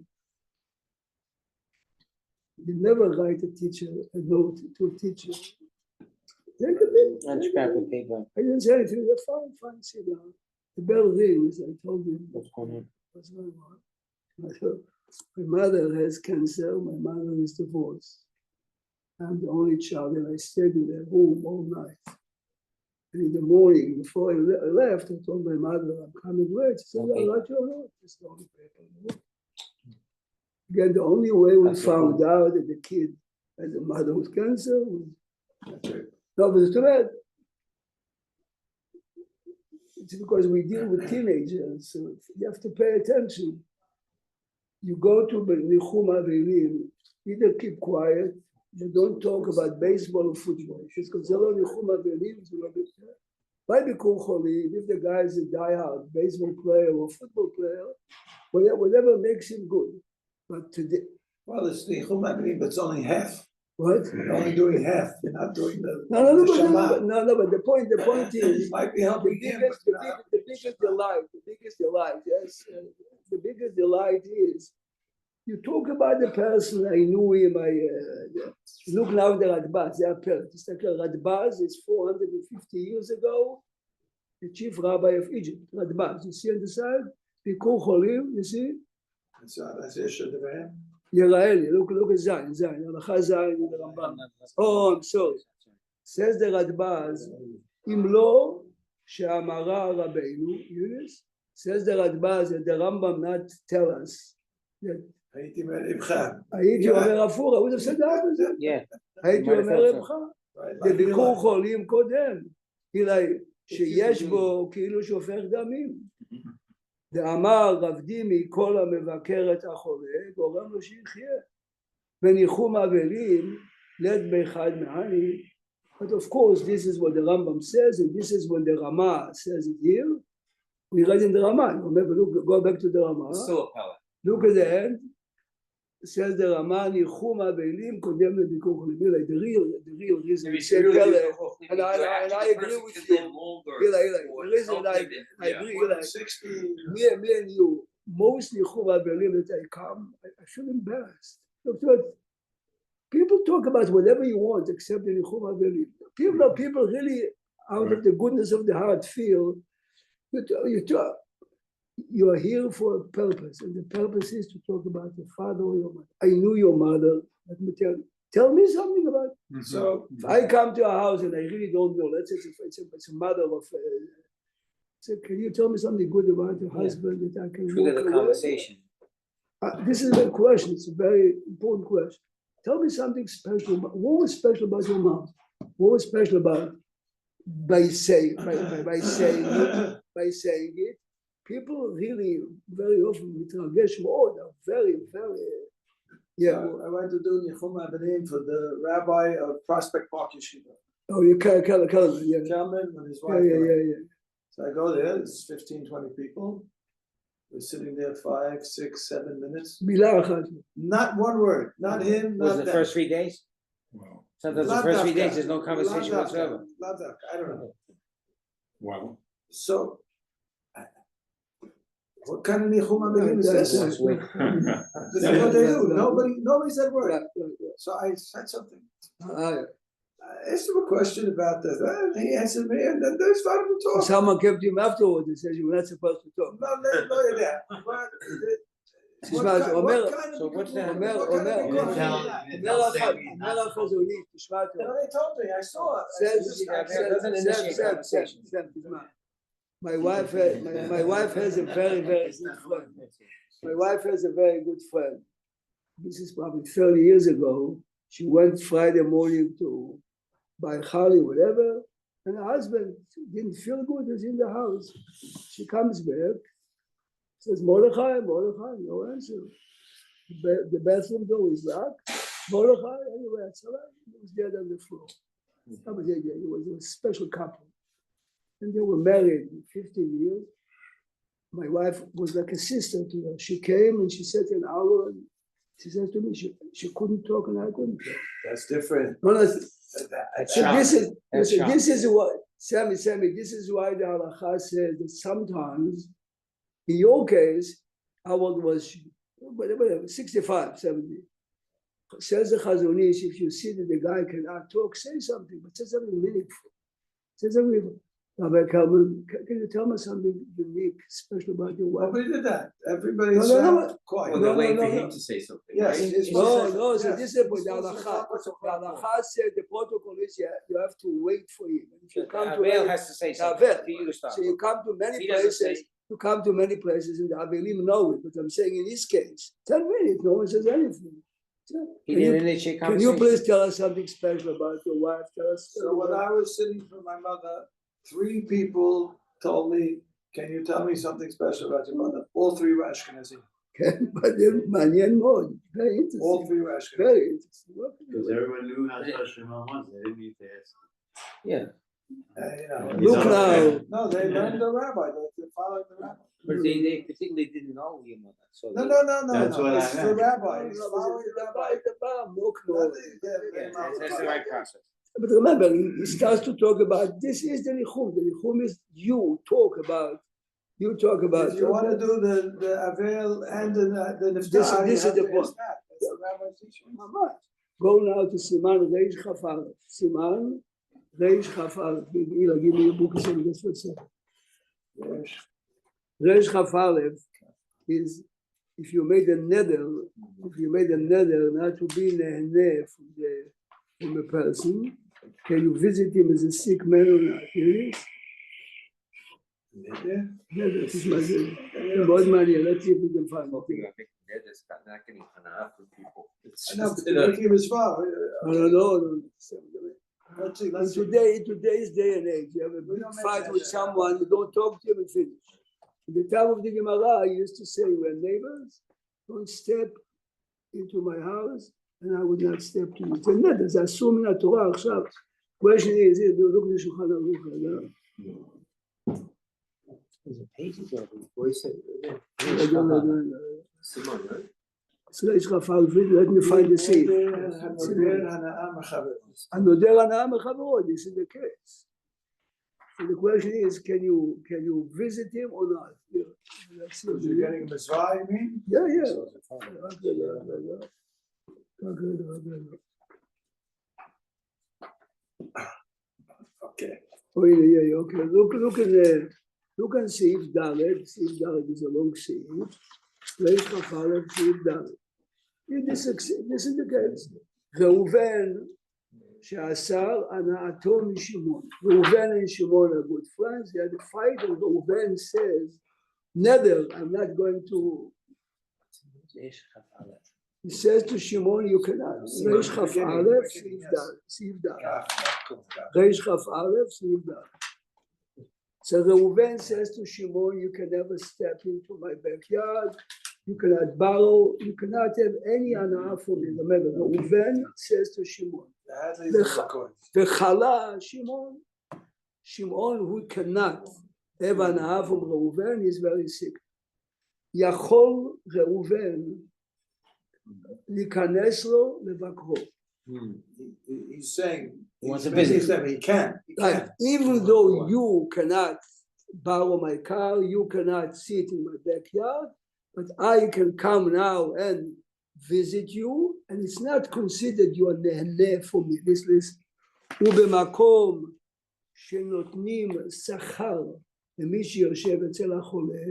You never write a teacher a note to a teacher. Take a bit. And scrap of paper. I didn't say anything. Fine, sit down. The bell rings. I told him, What's going on? what's going on? I thought, my mother has cancer. My mother is divorced. I'm the only child, and I stayed in their room all night. And in the morning, before I left, I told my mother, I'm coming late. She said, I'll write you a note. It's the only paper in the room. Again, the only way we That's found out that the kid had a mother with cancer was no, but it's too bad. It's because we deal with teenagers, so you have to pay attention. You go to Nichum Avelim, either keep quiet, you don't talk about baseball or football. Because Nichum Avelim is going to be by Bikur Cholim, if the guy is a diehard baseball player or football player, whatever makes him good. But today, Well, it's Nichum Avelim, but it's only half. what? You're only doing half. You're not doing the No, Shema. but the point is, You might be the helping him, biggest, but you're not the biggest delight, yes, the biggest delight is you talk about the person. I knew him. Look now the Radbaz. They are parents. Radbaz is 450 years ago, the chief rabbi of Egypt. Radbaz. You see on the side, Bikur Cholim. You see. that's Yeshua Devarim. Yeraeli. Look at Zayin. Halacha Zayin in the Rambam. Oh, I'm sorry. Says the Radbaz, Im lo she'amara Rabbeinu, Yunus, says the Radbaz that the Rambam not tell us that הייתי מלבך. הייתי אומר הפוך, I would have said the opposite. Yeah. הייתי אומר רבך, זה ביקור חולים קודם, אלא שיש בו כאילו שופך דמים. דאמר רב דימי כל המבקר את החולה, גורם לו שיחיה. וניחום אבלים, לד באחד מעני. But of course, this is what the Rambam says, and this is when the Rama says it here. We read in the Rama. Remember, look, go back to the Rama. Still a poet. Look at the end. It says the Rama Nichum Avelim Kodem LeBikur Cholim. Like the real reason. He said, and I agree with you. The reason I agree, like me and you, most Nichum Avelim that I come, I feel embarrassed. People talk about whatever you want except the Nichum Avelim. People really, out of the goodness of the heart, feel you are here for a purpose, and the purpose is to talk about your father or your mother. I knew your mother. Let me tell me something about it. So if I come to a house and I really don't know, let's say it's a mother of. So can you tell me something good about your husband that I can Trigger the walk away? conversation. This is a question. It's a very important question. Tell me something special. What was special about your mom? What was special about by saying it? People really very often מתרגש מאוד, very, yeah. I went to do Nichum Avelim for the rabbi of Prospect Park Yeshiva. Oh, you can't, yeah. Gentleman and his wife. Yeah. So I go there, there's 15, 20 people. We're sitting there 5, 6, 7 minutes. מילה אחת. Not one word, not him, Was not it the that. first 3 days? Wow. Sometimes the first 3 days, there's no conversation whatsoever. I don't know. Wow. So, what kind of Nichum Avelim is this? That's weird. This is what they do. Nobody said a word. Right. So I said something. Ah, I asked him a question about this. And he answered me, and then they started to talk. someone kept him afterwards and says you were not supposed to talk. No, yeah. What תשמע, אומר, kind of So what's that? אומר החזון איש, תשמע You know, they told me, I saw it. תשמע. My wife has a very, very good friend. My wife has a very good friend. This is probably 30 years ago. She went Friday morning to buy Chali, whatever, and her husband didn't feel good, was in the house. She comes back. Says Mordechai, no answer. The bathroom door is locked. Mordechai, anyway, he was dead on the floor. That was it. He was a special couple. And they were married 15 years. My wife was like a sister to her. She came and she sat an hour and she said to me, she couldn't talk and I couldn't talk. That's different. No, no, That's so shocking. That's this is what, Sammy, this is why the halacha says that sometimes, in your case, how old was she? Whatever, 65, 70. Says the Chazon Ish, if you see that the guy cannot talk, say something, but say something meaningful. Say something. Rabbi Kalman, can you tell me something unique, special about your wife? Nobody did that. Everybody's No. quiet. Well, they're waiting for no. him to say something. Yes, right? it's No, so yes. this is the halacha. The halacha said the protocol is you have to wait for him. If you come to Avel any- has to say something Avel. for you to start. So you come to many He doesn't places. say- You come to many places and the Avelim know it, but I'm saying in this case, 10 minutes, no one says anything. He Can you, didn't initiate can you conversation. please tell us something special about your wife? Tell us. So when I was sitting for my mother, 3 people told me, can you tell me something special about your mother? All 3 were Ashkenazi. But they're מעניין מאוד, very interesting. All 3 were Ashkenazi. Very interesting. Because everyone knew how special mom was, they didn't need to ask. Yeah. You know, Look now. no, they learned the rabbi. They followed the rabbi. But they particularly didn't know your mother, so. No, they- no, no, no, That's no. what I It's the meant. rabbi. No, He's but following the rabbi. the bar, look now. Yeah, that's the right process. But remember, he starts to talk about, this is the Nichum. The Nichum is you talk about. If you want to do the Avel and the Niftar, This you is have the to point. ask that. That's the rabbi's teaching. ממש. Go now to Siman Reish Chaf Aleph. Siman Reish Chaf Aleph. Ila, give me a book and that's what's it. Reish Chaf Aleph is if you made a neder not to be nehne from a person, can you visit him as a sick man or not? Here it is. Neder, this is my neder. מאוד מעניין, let's see if we can find Well, it. I think that is not getting enough for people. It's I know, just, but the Ricky was far. No. Let's see, In let's see. today's day and age, you have a big don't make fight that with shit. someone, you don't talk to him and finish. In the time of the Gemara, I used to say, we're neighbors, don't step into my house, and I would not step to you. It's a net, זה אסור מן התורה עכשיו. question is, look at the Shulchan Aruch, There's a pages of it. what you say? Simon, right? so יש לך פלפית, let me find the seed. הנודר הנאה מחברו, this is the case. So the question is, can you visit him or not? Yeah, let's see. You're getting a mitzvah, you mean? Yeah. Okay. Oh, yeah, okay. Look and see if Dalet is a long seed. Let's follow see if Dalet. This is the case. Reuven, שעשר הנאתו משמעון. Reuven and Shimon are good friends. They had a fight, and Reuven says, "Neither, I'm not going to." He says to Shimon, "You cannot." Reish Chaf Aleph, Siv Dalet. Reish Chaf Aleph, Siv Dalet. So Reuven says to Shimon, "You can never step into my backyard. You cannot borrow. You cannot have any anah from me." Remember, Reuven says to Shimon, "V'chala Shimon, who cannot have anah from Reuven, is very sick. Yachol Reuven להיכנס לו לבקרו." He's saying, wants he's a making visit. them, he can. Like, even though you cannot borrow my car, you cannot sit in my backyard, but I can come now and visit you, and it's not considered you are nehne for me. Listen. ובמקום שנותנים שכר למי שיושב אצל החולה,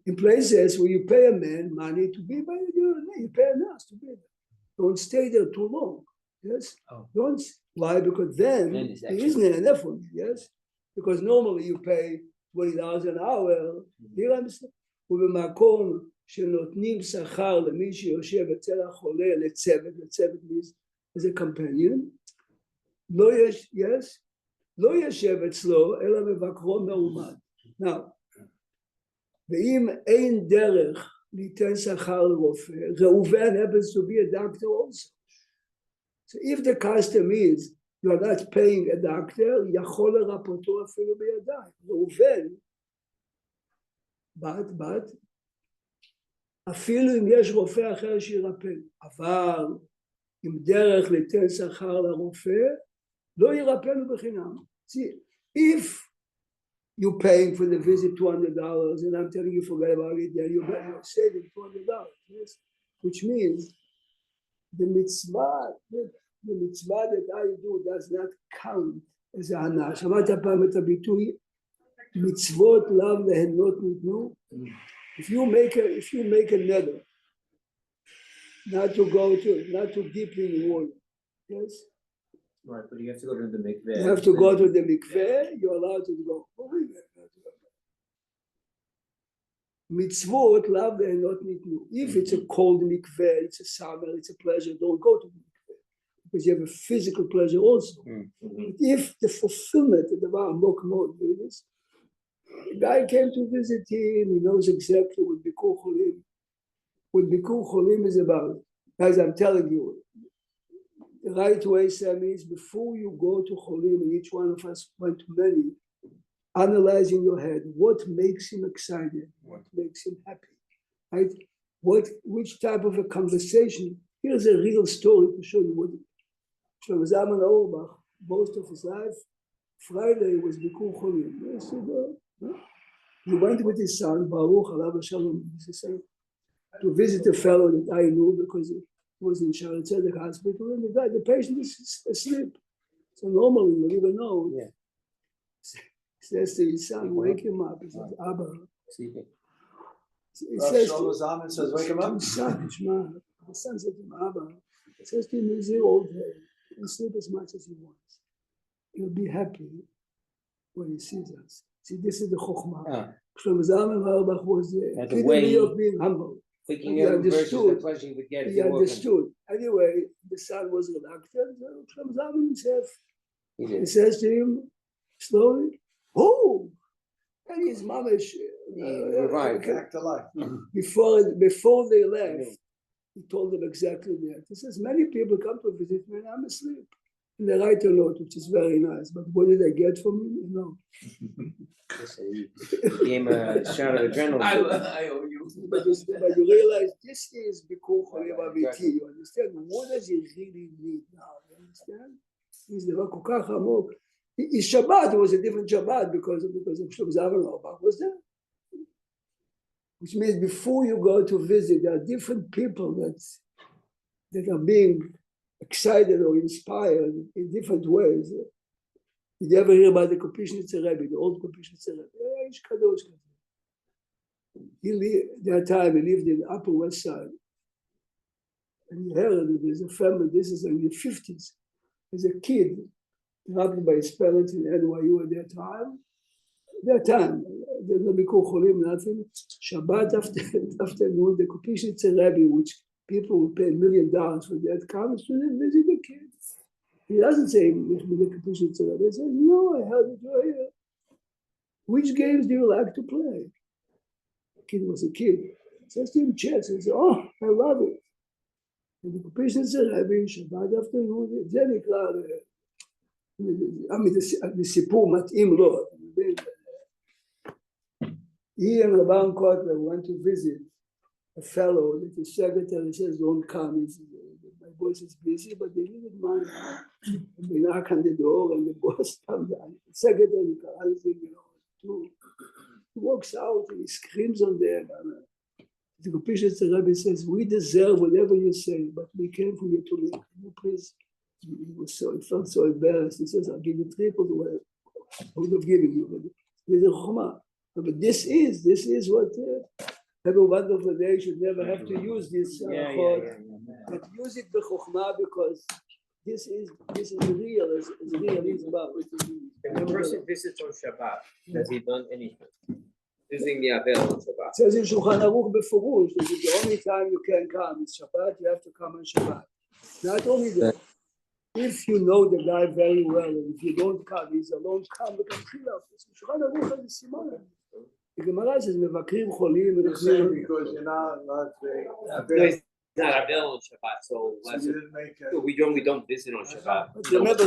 in places where you pay a man money to be by you pay a nurse to be there. Don't stay there too long. Yes. Oh. Don't. Why? Because then Then it's there extra. isn't enough for you. Yes. Because normally you pay $20 an hour. Here I'm saying. ובמקום שנותנים שכר למי שיושב אצל החולה לצוות means as a companion. לא ישב אצלו אלא מבקרו מעומד. Now, ואם אין דרך ליתן שכר לרופא, ראובן happens to be a doctor also. So if the custom is you are not paying a doctor, יכול לרפאותו אפילו בידיים. ראובן, but, אפילו אם יש רופא אחר שירפא, אבל עם דרך ליתן שכר לרופא, לא ירפאנו בחינם. See, if you're paying for the visit $200 and I'm telling you forget about it, then you're saving $200, yes? Which means the mitzvah that I do does not count as a הנאה. שמעת פעם את הביטוי מצוות לאו ליהנות ניתנו? If you make a nether, not to deep in water, yes? Right, but you have to go to the mikveh. You have to go to the mikveh, you're allowed to go. Mitzvot לאו ליהנות ניתנו. If it's a cold mikveh, it's a summer, it's a pleasure, don't go to the mikveh. Because you have a physical pleasure also. But if the fulfillment of the עמוק מאוד, the guy came to visit him, he knows exactly what Bikur Cholim is about. Guys, I'm telling you, the right way, Sam, is before you go to Cholim, and each one of us went to many, analyze in your head what makes him excited, what makes him happy, right? Which type of a conversation. Here's a real story to show you what Shlomo Zalman Auerbach, most of his life, Friday was Bikur Cholim. Yes, he went with his son, Baruch Alav Shalom, his son, to visit a fellow that I knew because he was in Shaare Zedek hospital, and the patient is asleep. So normally, you don't even know. Yeah. He says to his son, wake him up. He says, Abba. Sleeping. He says Shlomo Zalman says, wake him to up. his son, Shema. The son said to him, Abba. He says to him, he's here all day. He can sleep as much as he wants. He'll be happy when he sees us. See, this is the Chokhmah. Shlomo Zalman Auerbach was That's the the way epitome of being humble. Thinking He of versus the understood. pleasure you would get if He you walk in. understood. Anyway, the son was reluctant. Shlomo Zalman himself, He he did. says to him slowly, "Oh!" And his mama revived. Back to life. before they left, he told them exactly that. He says, many people come to visit me and I'm asleep. And they write a note, which is very nice. But what did I get from him? No. He gave him a shot of adrenaline. I owe you. But you realize this is Bikur Cholim Amiti. You understand? What does he really need now? You understand? He's the כל כך עמוק. His Shabbat was a different Shabbat because of Shlomo Zalman Auerbach was there. Which means before you go to visit, there are different people that are being excited or inspired in different ways. Did you ever hear about the Kopishnitzeh Rebbe, the old Kopishnitzeh Rebbe? Ish Kadosh. That time he lived in the Upper West Side. And he heard that there's a family, this is in the 50s. There's a kid, adopted by his parents in NYU at that time. There's no Bikur Cholim, nothing. Shabbat afternoon, the Kopishnitzeh Rebbe, which people will pay $1 million for that, comes to visit the kid. He doesn't say, he says, no, I heard it right here. Which games do you like to play? The kid was a kid. He says to him, chess. He says, oh, I love it. And the Kopishnitzeh Rebbe, Shabbat afternoon, זה נקרא, לסיפור מתאים לו. He and Rabban Kotler went to visit a fellow that his secretary says, don't come. My boss is busy, but they needed money. And they knock on the door and the boss comes down. The secretary, he walks out and he screams on them. The Kopishnitzeh Rebbe says, we deserve whatever you say, but we came for you to leave. Can you please? He felt so embarrassed. He says, I'll give you triple the way I would have given you. But this is what every wonderful day should never have to use this but use it b'chokhmah because this is real as real is about. If a person visits on Shabbat, has he done anything? Using the Avel on Shabbat. It says in Shulchan Aruch befurush that the only time you can come is Shabbat, you have to come on Shabbat. Not only that, if you know the guy very well, and if you don't come, he's alone, come, become chilaf. Shulchan Aruch has a siman. הגמרא says מבקרים חולים You're saying ונכנסים. because you're not No, available, he's not available on Shabbat, so so you didn't make it. we don't visit on Shabbat. Remember